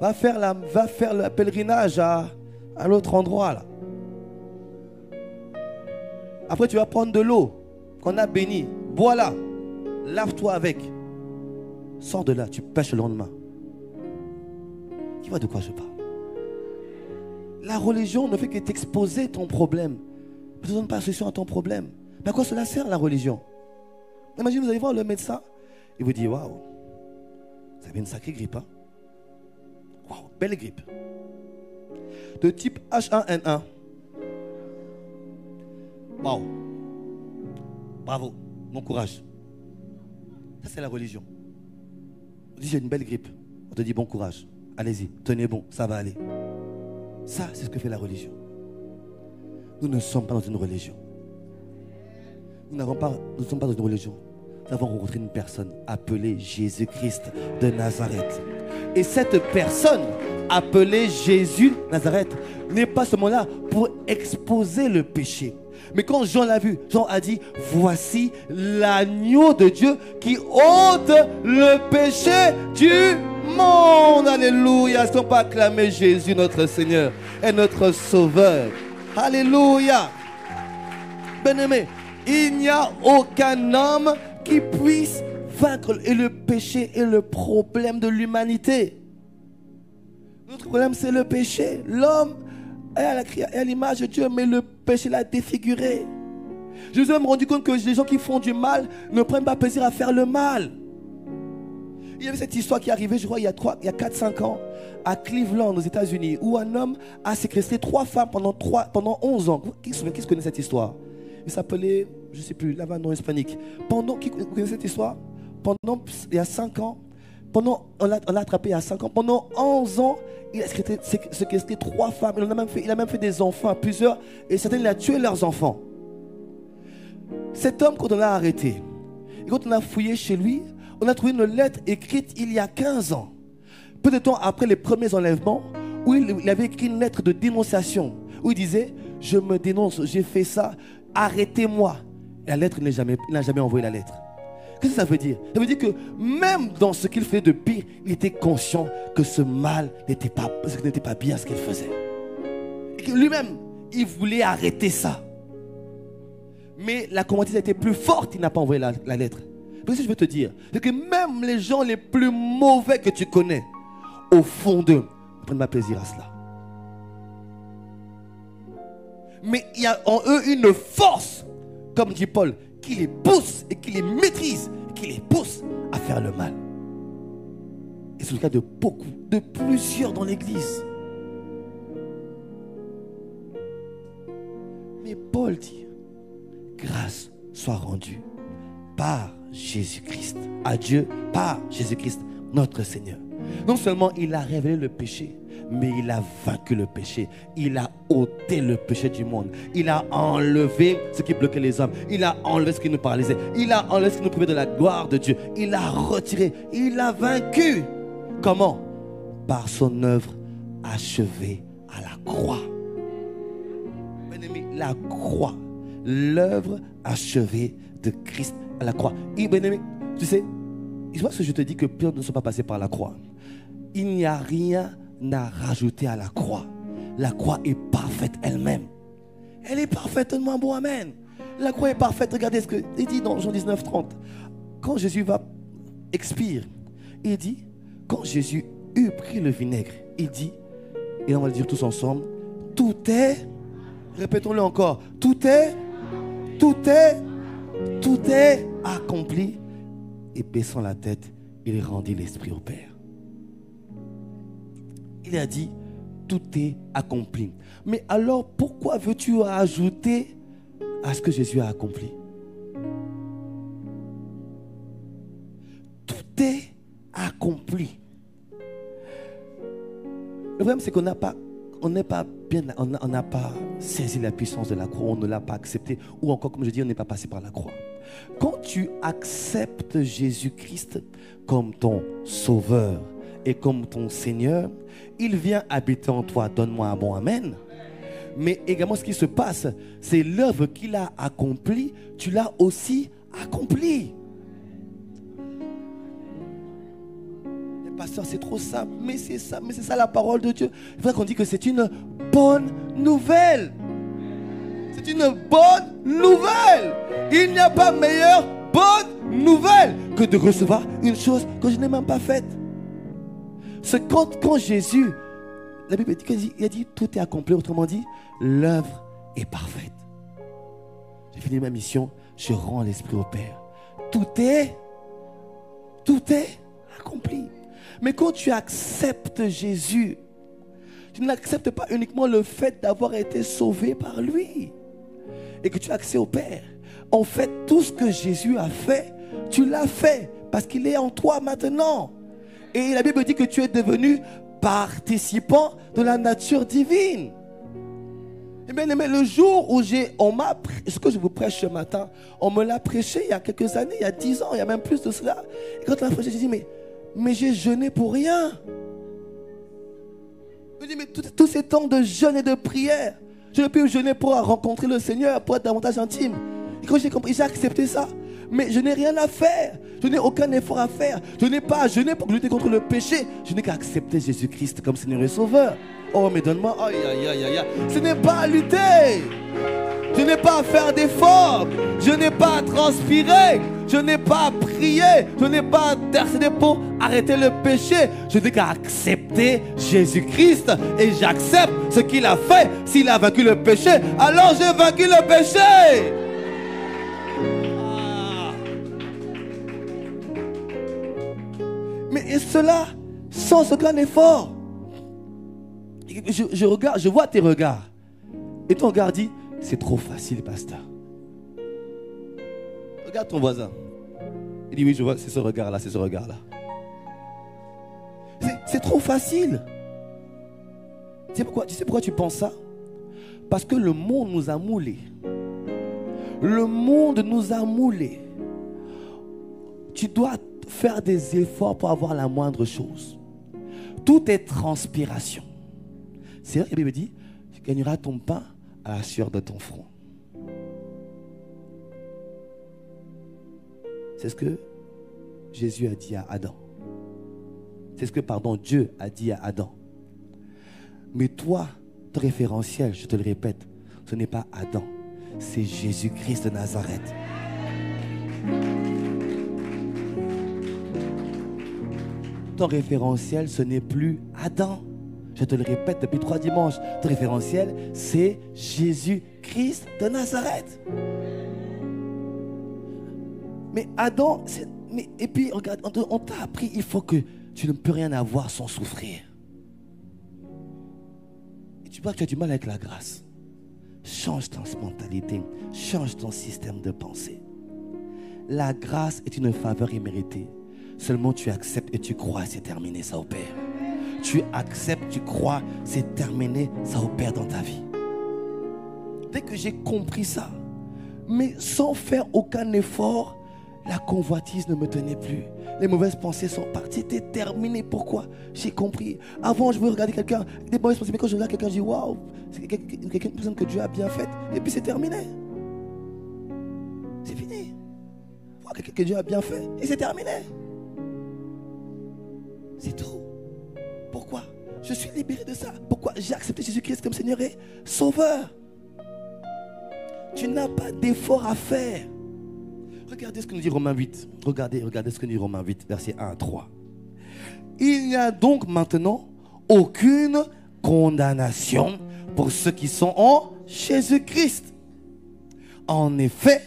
Va faire le pèlerinage à l'autre endroit là. Après, tu vas prendre de l'eau qu'on a bénie. Bois-la. Lave-toi avec. Sors de là, tu pêches le lendemain. Tu vois de quoi je parle? La religion ne fait que t'exposer ton problème. Ne te donne pas la solution à ton problème. Mais à quoi cela sert la religion? Imagine, vous allez voir le médecin. Il vous dit, waouh, vous avez une sacrée grippe. Hein? Waouh, belle grippe. De type H1N1. Waouh. Bravo. Bon courage. Ça, c'est la religion. On dit, j'ai une belle grippe. On te dit, bon courage. Allez-y, tenez bon, ça va aller. Ça, c'est ce que fait la religion. Nous ne sommes pas dans une religion. Nous ne sommes pas dans une religion. Nous avons rencontré une personne appelée Jésus-Christ de Nazareth. Et cette personne appelée Jésus de Nazareth n'est pas seulement là pour exposer le péché, Mais quand Jean l'a vu, Jean a dit, voici l'agneau de Dieu qui ôte le péché du monde. Alléluia. Est-ce qu'on peut acclamer Jésus, notre Seigneur et notre Sauveur? Alléluia. Bien-aimé, il n'y a aucun homme qui puisse vaincre le péché et le problème de l'humanité. Notre problème, c'est le péché. L'homme est à l'image de Dieu, mais le péché l'a défiguré. Je me suis même rendu compte que les gens qui font du mal ne prennent pas plaisir à faire le mal. Il y avait cette histoire qui est arrivée, je crois, il y a 4-5 ans, à Cleveland, aux États-Unis, où un homme a séquestré 3 femmes pendant 11 ans. Qui se connaît cette histoire? Il s'appelait, je ne sais plus, Lavano hispanique. Qui connaît cette histoire? Il y a 5 ans, on l'a attrapé il y a 5 ans. Pendant 11 ans, il a séquestré 3 femmes. Il a même fait des enfants à plusieurs. Et certains, il a tué leurs enfants. Cet homme, quand on l'a arrêté, et quand on a fouillé chez lui, on a trouvé une lettre écrite il y a 15 ans. Peu de temps après les premiers enlèvements, où il avait écrit une lettre de dénonciation. Où il disait, je me dénonce, j'ai fait ça, arrêtez-moi. La lettre, il n'a jamais envoyé la lettre. Qu'est-ce que ça veut dire? Ça veut dire que même dans ce qu'il faisait de pire, il était conscient que ce mal n'était pas bien ce qu'il faisait. Et que lui-même, il voulait arrêter ça. Mais la convoitise a été plus forte, il n'a pas envoyé la lettre. C'est ce que je veux te dire. C'est que même les gens les plus mauvais que tu connais, au fond d'eux, ne prennent pas plaisir à cela. Mais il y a en eux une force, comme dit Paul, qui les pousse et qui les maîtrise, qui les pousse à faire le mal. Et c'est le cas de beaucoup, de plusieurs dans l'église. Mais Paul dit, grâce soit rendue par Jésus-Christ, à Dieu par Jésus-Christ, notre Seigneur. Non seulement il a révélé le péché, mais il a vaincu le péché. Il a ôté le péché du monde. Il a enlevé ce qui bloquait les hommes. Il a enlevé ce qui nous paralysait. Il a enlevé ce qui nous privait de la gloire de Dieu. Il a retiré. Il a vaincu. Comment? Par son œuvre achevée à la croix. Bien-aimé, la croix. L'œuvre achevée de Christ à la croix. Et bien-aimé, tu sais, je vois ce que je te dis, que Pierre ne soit pas passé par la croix. Il n'y a rien à rajouter à la croix. La croix est parfaite elle-même. Elle est parfaitement bon, amen. La croix est parfaite. Regardez ce qu'il dit dans Jean 19:30. Quand Jésus expire, il dit, quand Jésus eut pris le vinaigre, il dit, et on va le dire tous ensemble, tout est, répétons-le encore, tout est accompli. Et baissant la tête, il rendit l'esprit au Père. Il a dit, tout est accompli. Mais alors, pourquoi veux-tu ajouter à ce que Jésus a accompli? Tout est accompli. Le problème, c'est qu'on n'a pas saisi la puissance de la croix, on ne l'a pas accepté, ou encore, comme je dis, on n'est pas passé par la croix. Quand tu acceptes Jésus-Christ comme ton sauveur et comme ton Seigneur, il vient habiter en toi. Donne-moi un bon amen. Mais également, ce qui se passe, c'est l'œuvre qu'il a accomplie, tu l'as aussi accomplie. Pasteur, c'est trop simple, mais c'est ça la parole de Dieu. Il faudrait qu'on dise que c'est une bonne nouvelle. C'est une bonne nouvelle. Il n'y a pas meilleure bonne nouvelle que de recevoir une chose que je n'ai même pas faite. C'est quand Jésus, la Bible dit, il a dit tout est accompli, autrement dit, l'œuvre est parfaite. J'ai fini ma mission, je rends l'esprit au Père. Tout est accompli. Mais quand tu acceptes Jésus, tu n'acceptes pas uniquement le fait d'avoir été sauvé par lui et que tu as accès au Père. En fait, tout ce que Jésus a fait, tu l'as fait parce qu'il est en toi maintenant. Et la Bible dit que tu es devenu participant de la nature divine. Et bien aimé, le jour où ce que je vous prêche ce matin, on me l'a prêché il y a quelques années, il y a 10 ans, il y a même plus de cela. Et quand on l'a prêché, j'ai dit, mais j'ai jeûné pour rien. Je dis, mais tous ces temps de jeûne et de prière, J'aurais pu jeûner pour rencontrer le Seigneur, pour être davantage intime. Et quand j'ai compris, j'ai accepté ça. Mais je n'ai rien à faire. Je n'ai aucun effort à faire. Je n'ai pas à jeûner pour lutter contre le péché. Je n'ai qu'à accepter Jésus-Christ comme Seigneur et Sauveur. Oh, mais donne-moi. Aïe, aïe, aïe, aïe. Ce n'est pas à lutter. Je n'ai pas à faire d'efforts. Je n'ai pas à transpirer. Je n'ai pas à prier. Je n'ai pas à intercéder pour arrêter le péché. Je n'ai qu'à accepter Jésus-Christ. Et j'accepte ce qu'il a fait. S'il a vaincu le péché, alors j'ai vaincu le péché. Mais et cela sans aucun effort. Je regarde, je vois tes regards. Et ton regard dit, c'est trop facile, pasteur. Regarde ton voisin. Il dit, oui, je vois, c'est ce regard-là, c'est ce regard-là. C'est trop facile. Tu sais pourquoi tu penses ça? Parce que le monde nous a moulés. Le monde nous a moulés. Tu dois faire des efforts pour avoir la moindre chose. Tout est transpiration. C'est vrai que la Bible dit, tu gagneras ton pain à la sueur de ton front. C'est ce que Jésus a dit à Adam. C'est ce que, Dieu a dit à Adam. Mais toi, ton référentiel, je te le répète, ce n'est pas Adam, c'est Jésus-Christ de Nazareth. Ton référentiel, ce n'est plus Adam. Je te le répète depuis 3 dimanches. Ton référentiel, c'est Jésus-Christ de Nazareth. Mais Adam, et puis regarde, on t'a appris, il faut que tu ne peux rien avoir sans souffrir. Et tu vois que tu as du mal avec la grâce. Change ta mentalité, change ton système de pensée. La grâce est une faveur imméritée. Seulement tu acceptes et tu crois, c'est terminé, ça opère. Tu acceptes, tu crois, c'est terminé, ça opère dans ta vie. Dès que j'ai compris ça, mais sans faire aucun effort, la convoitise ne me tenait plus. Les mauvaises pensées sont parties, c'était terminé. Pourquoi? J'ai compris. Avant, je voulais regarder quelqu'un, des mauvaises pensées, mais quand je regarde quelqu'un, je dis waouh, c'est une personne que Dieu a bien faite, et puis c'est terminé. C'est fini. Voilà quelqu'un que Dieu a bien fait, et c'est terminé. C'est tout. Pourquoi? Je suis libéré de ça. Pourquoi? J'ai accepté Jésus-Christ comme Seigneur et Sauveur. Tu n'as pas d'effort à faire. Regardez ce que nous dit Romains 8. Regardez ce que nous dit Romains 8, versets 1 à 3. Il n'y a donc maintenant aucune condamnation pour ceux qui sont en Jésus-Christ. En effet,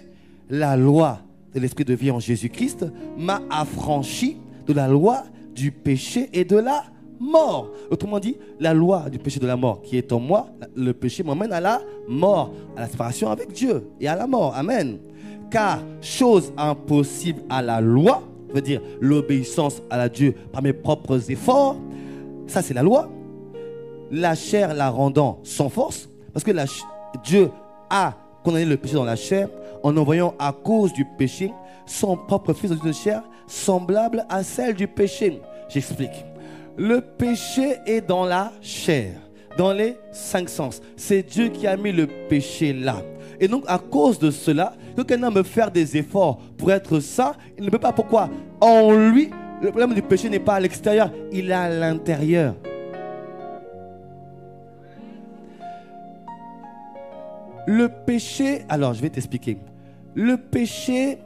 la loi de l'esprit de vie en Jésus-Christ m'a affranchi de la loi du péché et de la mort. Autrement dit, la loi du péché et de la mort qui est en moi, le péché m'emmène à la mort, à la séparation avec Dieu et à la mort. Amen. Car chose impossible à la loi, veut dire l'obéissance à la Dieu par mes propres efforts, ça c'est la loi. La chair la rendant sans force, parce que Dieu a condamné le péché dans la chair en envoyant à cause du péché son propre fils dans une chair semblable à celle du péché. J'explique. Le péché est dans la chair, dans les 5 sens. C'est Dieu qui a mis le péché là. Et donc à cause de cela, quand quelqu'un veut faire des efforts pour être saint, il ne peut pas. Pourquoi? En lui, le problème du péché n'est pas à l'extérieur, il est à l'intérieur. Le péché, alors je vais t'expliquer. Le péché,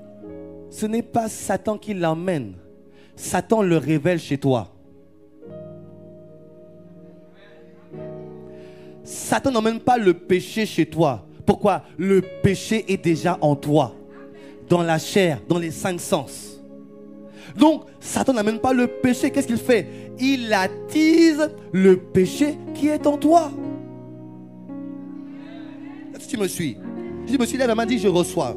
ce n'est pas Satan qui l'emmène. Satan le révèle chez toi. Satan n'emmène pas le péché chez toi. Pourquoi? Le péché est déjà en toi, dans la chair, dans les 5 sens. Donc, Satan n'amène pas le péché. Qu'est-ce qu'il fait? Il attise le péché qui est en toi. Est-ce que tu me suis? Je me suis lève la main, dis je reçois.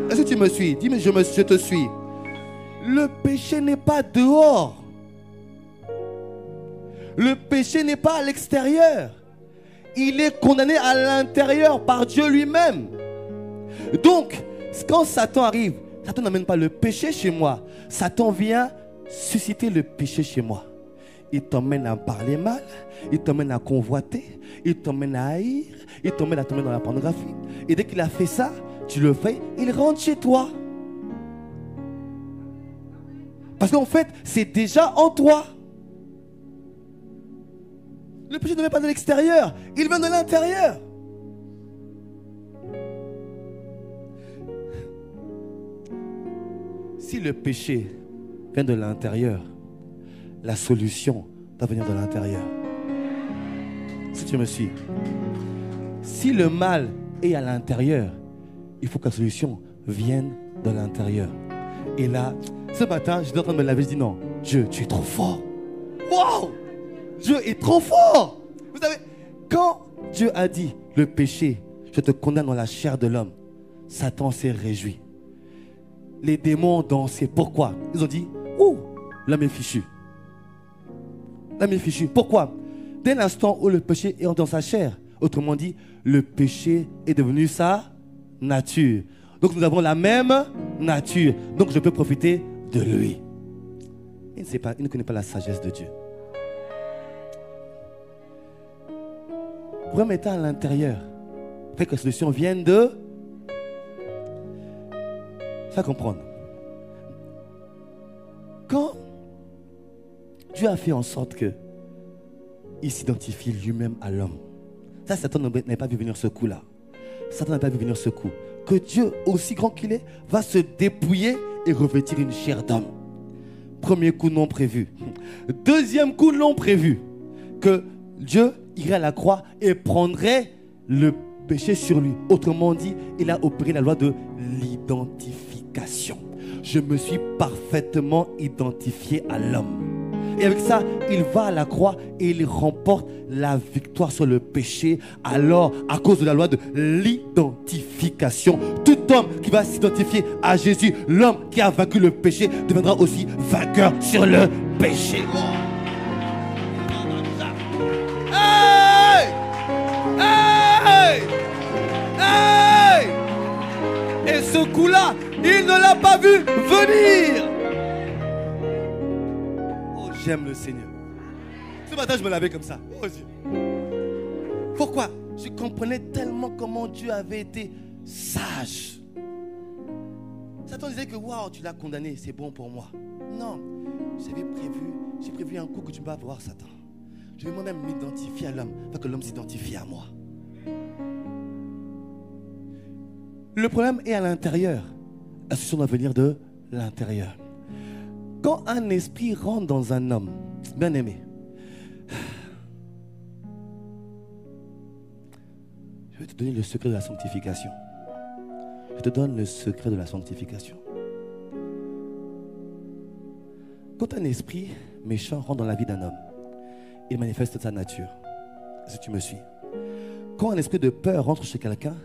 Est-ce que tu me suis? Dis mais je te suis. Le péché n'est pas dehors. Le péché n'est pas à l'extérieur. Il est condamné à l'intérieur par Dieu lui-même. Donc, quand Satan arrive, Satan n'amène pas le péché chez moi. Satan vient susciter le péché chez moi. il t'emmène à parler mal, il t'emmène à convoiter, il t'emmène à haïr, il t'emmène à tomber dans la pornographie. Et dès qu'il a fait ça, tu le fais, il rentre chez toi. Parce qu'en fait, c'est déjà en toi. Le péché ne vient pas de l'extérieur, il vient de l'intérieur. Si le péché vient de l'intérieur, la solution doit venir de l'intérieur. Si tu me suis. Si le mal est à l'intérieur, il faut que la solution vienne de l'intérieur. Et là, ce matin, j'étais en train de me laver, je dis non, Dieu, tu es trop fort. Waouh! Dieu est trop fort. Vous savez, quand Dieu a dit le péché, je te condamne dans la chair de l'homme, Satan s'est réjoui. Les démons ont dansé. Pourquoi? Ils ont dit, ouh, l'homme est fichu. L'homme est fichu. Pourquoi? Dès l'instant où le péché est dans sa chair, autrement dit, le péché est devenu sa nature. Donc nous avons la même nature. Donc je peux profiter de lui. Il ne sait pas, il ne connaît pas la sagesse de Dieu. Le problème est à l'intérieur. Il faut que la solution vienne de... Ça comprendre. Quand Dieu a fait en sorte que il s'identifie lui-même à l'homme. Ça, Satan n'a pas vu venir ce coup-là. Satan n'a pas vu venir ce coup. Que Dieu, aussi grand qu'il est, va se dépouiller et revêtir une chair d'homme. Premier coup non prévu. Deuxième coup non prévu. Que Dieu irait à la croix et prendrait le péché sur lui. Autrement dit, il a opéré la loi de l'identification. Je me suis parfaitement identifié à l'homme. Et avec ça, il va à la croix et il remporte la victoire sur le péché. Alors, à cause de la loi de l'identification, tout homme qui va s'identifier à Jésus, l'homme qui a vaincu le péché, deviendra aussi vainqueur sur le péché. Hey! Hey! Hey! Et ce coup-là, il ne l'a pas vu venir. J'aime le Seigneur. Ce matin, je me lavais comme ça. Oh Dieu. Pourquoi? Je comprenais tellement comment Dieu avait été sage. Satan disait que waouh, tu l'as condamné, c'est bon pour moi. Non, j'ai prévu un coup que tu ne vas pas voir, Satan. Je vais moi-même m'identifier à l'homme, afin que l'homme s'identifie à moi. Le problème est à l'intérieur. La solution doit venir de l'intérieur. Quand un esprit rentre dans un homme, bien aimé, je vais te donner le secret de la sanctification. Je te donne le secret de la sanctification. Quand un esprit méchant rentre dans la vie d'un homme, il manifeste sa nature. Si tu me suis. Quand un esprit de peur rentre chez quelqu'un,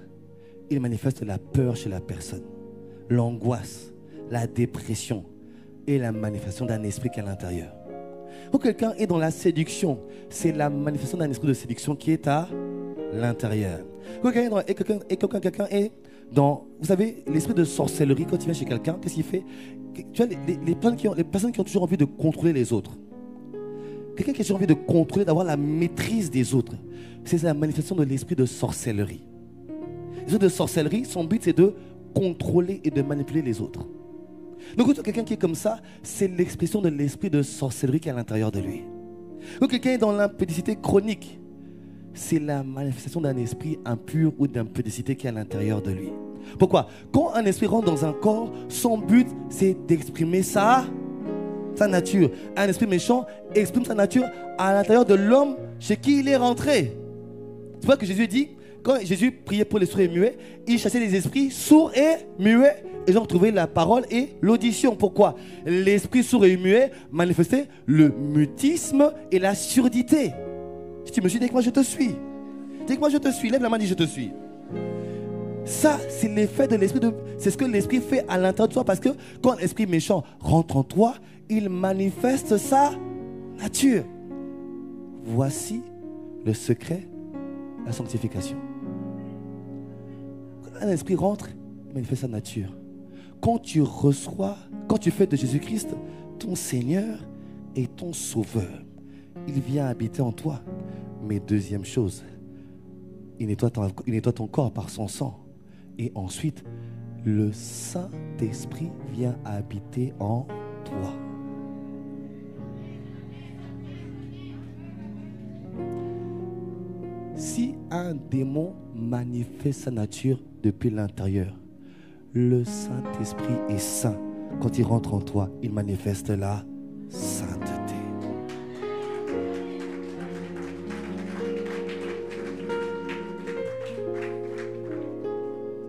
il manifeste la peur chez la personne. L'angoisse, la dépression et la manifestation d'un esprit qui est à l'intérieur. Quand quelqu'un est dans la séduction, c'est la manifestation d'un esprit de séduction qui est à l'intérieur. Quand quelqu'un est dans, vous savez, l'esprit de sorcellerie, quand il vient chez quelqu'un, qu'est-ce qu'il fait? Tu vois, les personnes qui ont toujours envie de contrôler les autres. Quelqu'un qui a toujours envie de contrôler, d'avoir la maîtrise des autres. C'est la manifestation de l'esprit de sorcellerie. L'esprit de sorcellerie, son but c'est de contrôler et de manipuler les autres. Donc quand quelqu'un qui est comme ça, c'est l'expression de l'esprit de sorcellerie qui est à l'intérieur de lui. Quand quelqu'un est dans l'impudicité chronique, c'est la manifestation d'un esprit impur ou d'impudicité qui est à l'intérieur de lui. Pourquoi? Quand un esprit rentre dans un corps, son but c'est d'exprimer sa nature. Un esprit méchant exprime sa nature à l'intérieur de l'homme chez qui il est rentré. C'est pour ça que Jésus dit, quand Jésus priait pour les sourds et muets, il chassait les esprits sourds et muets. Et ils ont retrouvé la parole et l'audition. Pourquoi? L'esprit sourd et muet manifestait le mutisme et la surdité. Si tu me suis, dis que moi je te suis. Dis que moi je te suis. Lève la main, dis je te suis. Ça, c'est l'effet de l'esprit. C'est ce que l'esprit fait à l'intérieur de toi. Parce que quand l'esprit méchant rentre en toi, il manifeste sa nature. Voici le secret de la sanctification. Quand un esprit rentre, il manifeste sa nature. Quand tu reçois, quand tu fais de Jésus-Christ ton Seigneur et ton Sauveur, il vient habiter en toi. Mais deuxième chose, il nettoie ton corps par son sang. Et ensuite, le Saint-Esprit vient habiter en toi. Si un démon manifeste sa nature depuis l'intérieur, le Saint-Esprit est saint. Quand il rentre en toi, il manifeste la sainteté.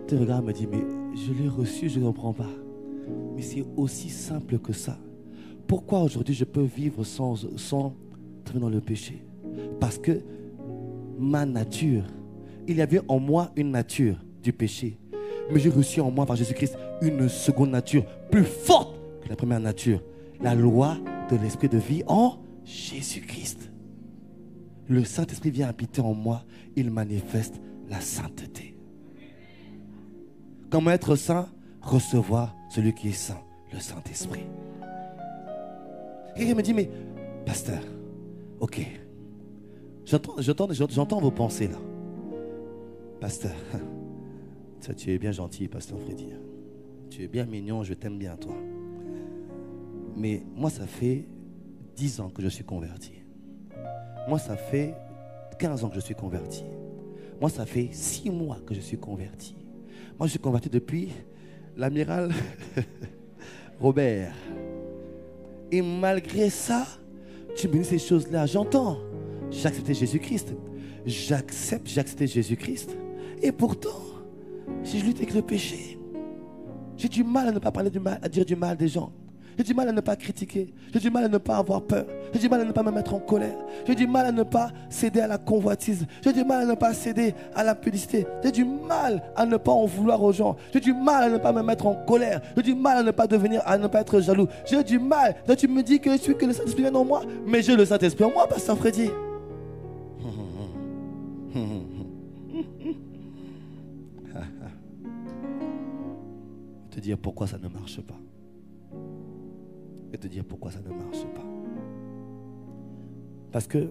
Tu regardes, me dit, mais je l'ai reçu, je ne comprends pas. Mais c'est aussi simple que ça. Pourquoi aujourd'hui je peux vivre sans tomber dans le péché? Parce que ma nature, il y avait en moi une nature du péché. Mais j'ai reçu en moi par Jésus-Christ une seconde nature plus forte que la première nature. La loi de l'esprit de vie en Jésus-Christ. Le Saint-Esprit vient habiter en moi. Il manifeste la sainteté. Comment être saint? Recevoir celui qui est saint, le Saint-Esprit. Quelqu'un me dit, mais pasteur, ok, j'entends vos pensées là. Pasteur, tu es bien gentil, pasteur Freddy. Tu es bien mignon, je t'aime bien toi. Mais moi, ça fait 10 ans que je suis converti. Moi, ça fait 15 ans que je suis converti. Moi, ça fait 6 mois que je suis converti. Moi, je suis converti depuis l'amiral Robert. Et malgré ça, tu me dis ces choses-là. J'entends. J'ai accepté Jésus-Christ. J'ai accepté Jésus-Christ. Et pourtant, si je lutte avec le péché, j'ai du mal à ne pas parler du mal, à dire du mal des gens. J'ai du mal à ne pas critiquer. J'ai du mal à ne pas avoir peur. J'ai du mal à ne pas me mettre en colère. J'ai du mal à ne pas céder à la convoitise. J'ai du mal à ne pas céder à la publicité. J'ai du mal à ne pas en vouloir aux gens. J'ai du mal à ne pas me mettre en colère. J'ai du mal à ne pas être jaloux. J'ai du mal. Là, tu me dis que je suis que le Saint-Esprit vient en moi. Mais j'ai le Saint-Esprit en moi, pasteur Freddy. Te dire pourquoi ça ne marche pas. Et te dire pourquoi ça ne marche pas. Parce que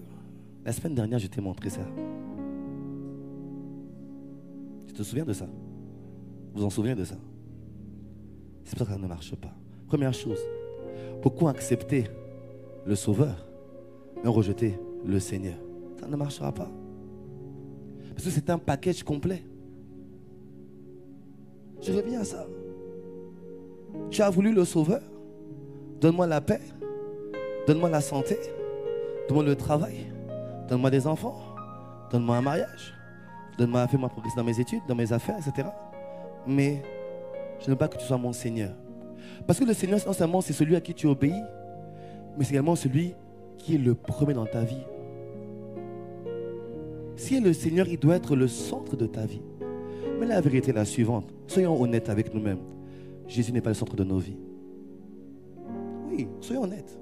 la semaine dernière, je t'ai montré ça. Tu te souviens de ça? Vous en souvenez de ça? C'est pour ça que ça ne marche pas. Première chose, beaucoup ont accepté le Sauveur, mais ont rejeté le Seigneur. Ça ne marchera pas. Parce que c'est un package complet. Je reviens à ça. Tu as voulu le Sauveur? Donne-moi la paix, donne-moi la santé, donne-moi le travail, donne-moi des enfants, donne-moi un mariage, fais-moi progresser dans mes études, dans mes affaires, etc. Mais je ne veux pas que tu sois mon Seigneur. Parce que le Seigneur, non seulement c'est celui à qui tu obéis, mais c'est également celui qui est le premier dans ta vie. Si il est le Seigneur, il doit être le centre de ta vie. Mais la vérité est la suivante. Soyons honnêtes avec nous-mêmes. Jésus n'est pas le centre de nos vies. Oui, soyons honnêtes.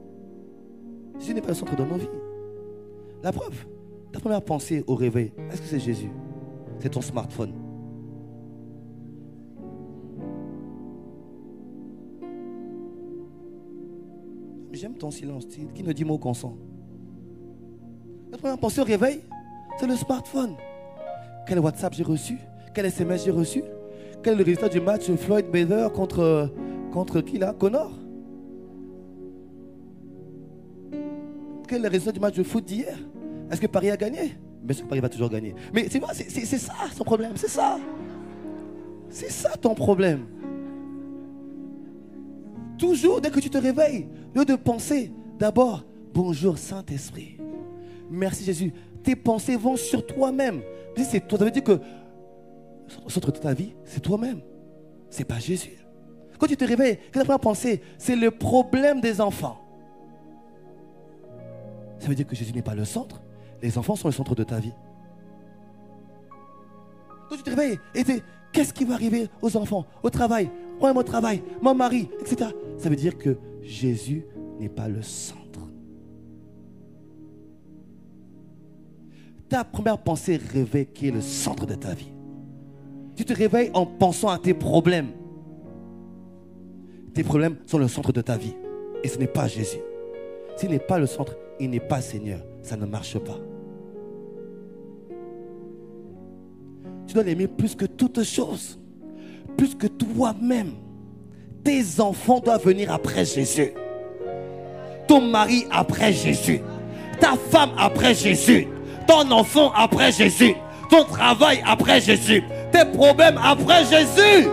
Jésus n'est pas le centre de nos vies. La preuve, ta première pensée au réveil, est-ce que c'est Jésus? C'est ton smartphone. J'aime ton silence, qui ne dit mot consent. La première pensée au réveil, c'est le smartphone. Quel WhatsApp j'ai reçu? Quel SMS j'ai reçu? Quel est le résultat du match Floyd Mayweather contre qui là? Connor? Quel est le résultat du match de foot d'hier? Est-ce que Paris a gagné? Bien sûr que Paris va toujours gagner. Mais c'est ça son problème, c'est ça. C'est ça ton problème. Toujours, dès que tu te réveilles, au lieu de penser d'abord, bonjour Saint-Esprit. Merci Jésus. Tes pensées vont sur toi-même. C'est toi, ça veut dire que le centre de ta vie, c'est toi-même. C'est pas Jésus. Quand tu te réveilles, quelle est la première pensée? C'est le problème des enfants. Ça veut dire que Jésus n'est pas le centre. Les enfants sont le centre de ta vie. Quand tu te réveilles, qu'est-ce qui va arriver aux enfants? Au travail, problème au travail, mon mari, etc. Ça veut dire que Jésus n'est pas le centre. Ta première pensée réveille qui est le centre de ta vie. Tu te réveilles en pensant à tes problèmes. Tes problèmes sont le centre de ta vie. Et ce n'est pas Jésus. S'il n'est pas le centre, il n'est pas Seigneur, ça ne marche pas. Tu dois l'aimer plus que toute chose, plus que toi-même. Tes enfants doivent venir après Jésus. Ton mari après Jésus. Ta femme après Jésus. Ton enfant après Jésus. Ton travail après Jésus. Tes problèmes après Jésus.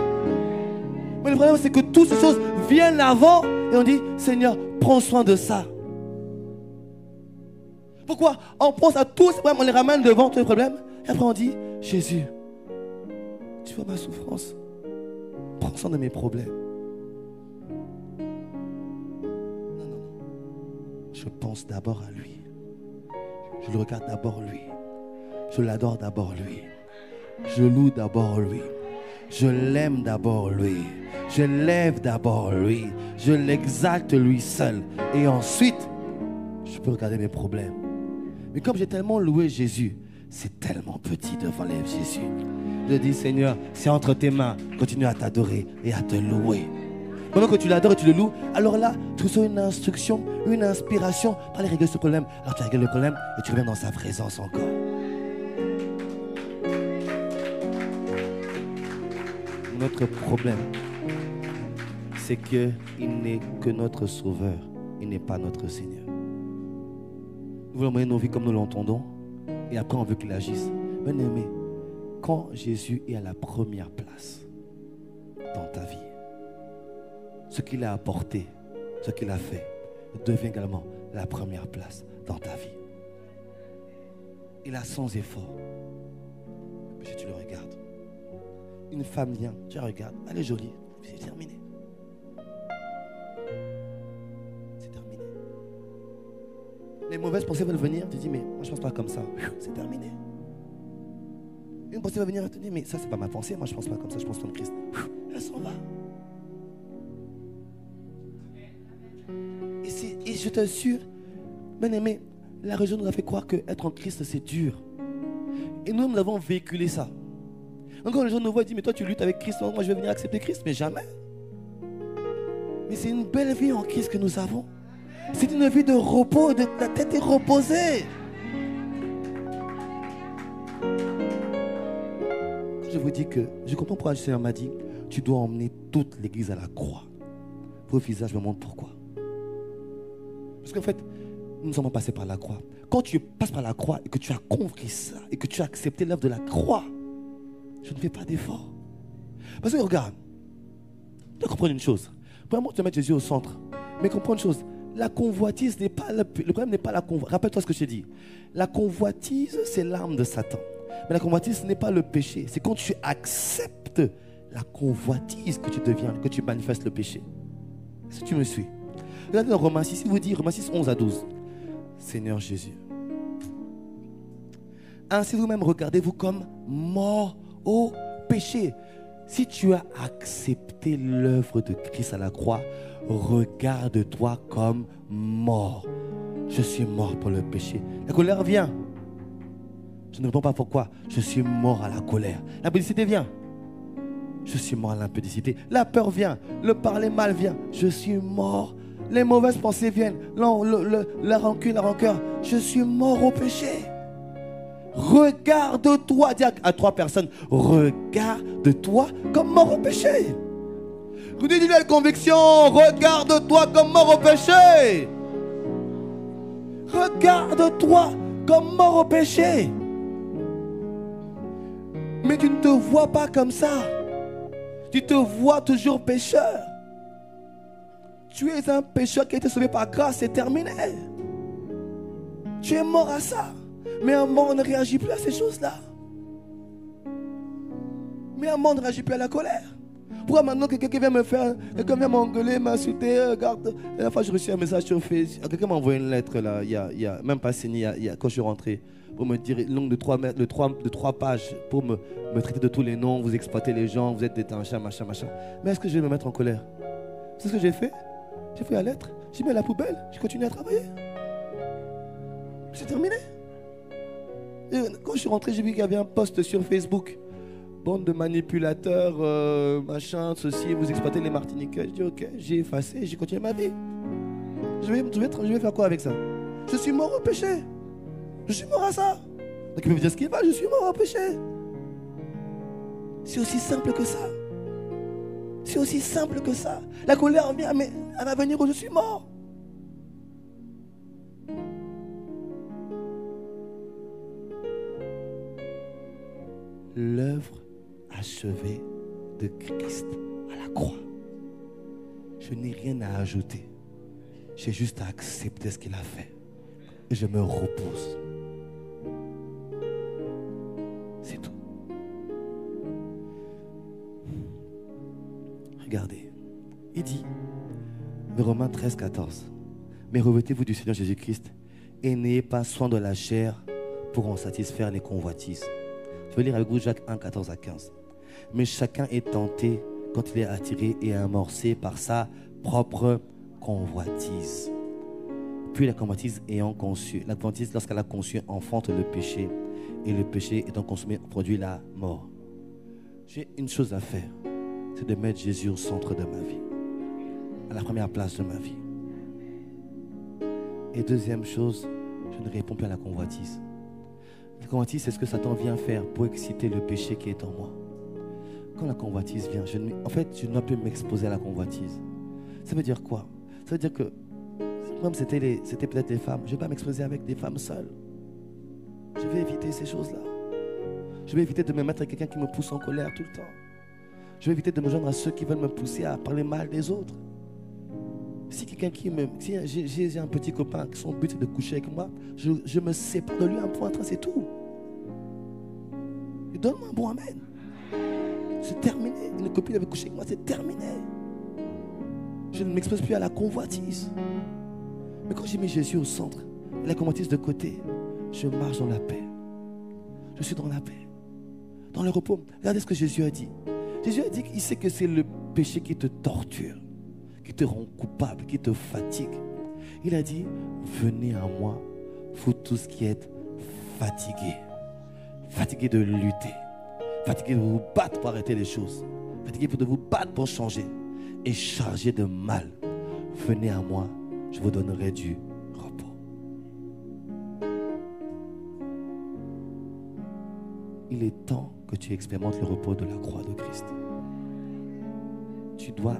Mais le problème, c'est que toutes ces choses viennent avant et on dit, Seigneur, prends soin de ça. Pourquoi? On pense à tous ces problèmes, on les ramène devant tous les problèmes et après on dit, Jésus, tu vois ma souffrance, prends soin de mes problèmes. Non, non, non. Je pense d'abord à lui. Je le regarde d'abord lui. Je l'adore d'abord lui. Je loue d'abord lui. Je l'aime d'abord lui. Je lève d'abord lui. Je l'exalte lui seul. Et ensuite, je peux regarder mes problèmes. Mais comme j'ai tellement loué Jésus, c'est tellement petit devant les Jésus. Je dis, Seigneur, c'est entre tes mains. Continue à t'adorer et à te louer. Pendant que tu l'adores et tu le loues, alors là, tu reçois une instruction, une inspiration pour aller régler ce problème. Alors tu règles le problème et tu reviens dans sa présence encore. Notre problème, c'est qu'il n'est que notre sauveur. Il n'est pas notre Seigneur. Nous voulons mener nos vies comme nous l'entendons et après on veut qu'il agisse. Bien-aimé, quand Jésus est à la première place dans ta vie, ce qu'il a apporté, ce qu'il a fait, devient également la première place dans ta vie. Il a sans effort. Si tu le regardes, une femme vient, tu la regardes, elle est jolie, c'est terminé. C'est terminé. Les mauvaises pensées veulent venir, tu dis, mais moi je ne pense pas comme ça, c'est terminé. Une pensée va venir et te dire, mais ça c'est pas ma pensée, moi je ne pense pas comme ça, je pense comme Christ. Elle s'en va. Et je t'assure, bien aimé, la religion nous a fait croire qu'être en Christ c'est dur. Et nous avons véhiculé ça. Encore les gens nous voient et disent, mais toi tu luttes avec Christ, moi je vais venir accepter Christ, mais jamais. Mais c'est une belle vie en Christ que nous avons. C'est une vie de repos, la tête est reposée. Je vous dis que je comprends pourquoi le Seigneur m'a dit, tu dois emmener toute l'église à la croix. Vos visages me montrent pourquoi. Parce qu'en fait, nous sommes passés par la croix. Quand tu passes par la croix et que tu as compris ça, et que tu as accepté l'œuvre de la croix, je ne fais pas d'effort. Parce que regarde, tu dois comprendre une chose. Premièrement, tu dois mettre Jésus au centre. Mais comprends une chose, la convoitise n'est pas, le problème n'est pas la convoitise. Rappelle-toi ce que je t'ai dit. La convoitise, c'est l'arme de Satan. Mais la convoitise, ce n'est pas le péché. C'est quand tu acceptes la convoitise que tu deviens, que tu manifestes le péché. Est-ce que tu me suis? Regardez dans Romains 6, il vous dit, Romains 6, 11 à 12. Seigneur Jésus. Ainsi vous-même regardez-vous comme mort au péché. Si tu as accepté l'œuvre de Christ à la croix, regarde-toi comme mort. Je suis mort pour le péché. La colère vient. Je ne réponds pas pourquoi. Je suis mort à la colère. L'impudicité vient. Je suis mort à l'impudicité. La peur vient. Le parler mal vient. Je suis mort. Les mauvaises pensées viennent. La rancune, la rancœur. Je suis mort au péché. Regarde-toi. Dis à 3 personnes. Regarde-toi comme mort au péché. Dis-lui avec conviction. Regarde-toi comme mort au péché. Regarde-toi comme mort au péché. Mais tu ne te vois pas comme ça. Tu te vois toujours pécheur. Tu es un pécheur qui a été sauvé par grâce, c'est terminé. Tu es mort à ça. Mais un mort ne réagit plus à ces choses-là. Mais un mort ne réagit plus à la colère. Pourquoi maintenant que quelqu'un vient me faire, quelqu'un vient m'engueuler, m'insulter, regarde. La dernière fois j'ai reçu un message sur Facebook. Quelqu'un m'a envoyé une lettre là, il y a même pas signé, quand je suis rentré, pour me dire une longue de 3 pages, pour me traiter de tous les noms, vous exploitez les gens, vous êtes des machin. Mais est-ce que je vais me mettre en colère? C'est ce que j'ai fait. J'ai pris la lettre, j'ai mis à la poubelle, j'ai continué à travailler. C'est terminé. Et quand je suis rentré, j'ai vu qu'il y avait un post sur Facebook. Bande de manipulateurs, machin, ceci, vous exploitez les Martiniquais. Je dis ok, j'ai effacé, j'ai continué ma vie. Je vais faire quoi avec ça? Je suis mort au péché. Je suis mort à ça. Donc il peut me dire ce qu'il va, je suis mort au péché. C'est aussi simple que ça. C'est aussi simple que ça. La colère vient, mais elle va venir où je suis mort. L'œuvre achevée de Christ à la croix. Je n'ai rien à ajouter. J'ai juste à accepter ce qu'il a fait. Et je me repose. C'est tout. Regardez. Il dit, Romains 13, 14. Mais revêtez-vous du Seigneur Jésus-Christ et n'ayez pas soin de la chair pour en satisfaire les convoitises. Je vais lire avec vous Jacques 1, 14 à 15. Mais chacun est tenté quand il est attiré et amorcé par sa propre convoitise. Puis la convoitise lorsqu'elle a conçu, enfante le péché. Et le péché étant consommé produit la mort. J'ai une chose à faire, c'est de mettre Jésus au centre de ma vie, à la première place de ma vie. Et deuxième chose, je ne réponds plus à la convoitise. La convoitise, c'est ce que Satan vient faire pour exciter le péché qui est en moi. Quand la convoitise vient, je ne dois plus m'exposer à la convoitise. Ça veut dire quoi? Ça veut dire que, même c'était peut-être des femmes, je ne vais pas m'exposer avec des femmes seules. Je vais éviter ces choses-là. Je vais éviter de me mettre avec quelqu'un qui me pousse en colère tout le temps. Je vais éviter de me joindre à ceux qui veulent me pousser à parler mal des autres. Si j'ai un petit copain, son but est de coucher avec moi, je me sépare de lui un point, c'est tout. Et donne-moi un bon amen. C'est terminé. Une copine avait couché avec moi, c'est terminé. Je ne m'expose plus à la convoitise. Mais quand j'ai mis Jésus au centre et la convoitise de côté, je marche dans la paix. Je suis dans la paix, dans le repos. Regardez ce que Jésus a dit. Jésus a dit qu'il sait que c'est le péché qui te torture, qui te rend coupable, qui te fatigue. Il a dit, venez à moi, vous tous qui êtes fatigués. Fatigués de lutter. Fatigués de vous battre pour arrêter les choses. Fatigués de vous battre pour changer. Et chargés de mal. Venez à moi, je vous donnerai du repos. Il est temps que tu expérimentes le repos de la croix de Christ. Tu dois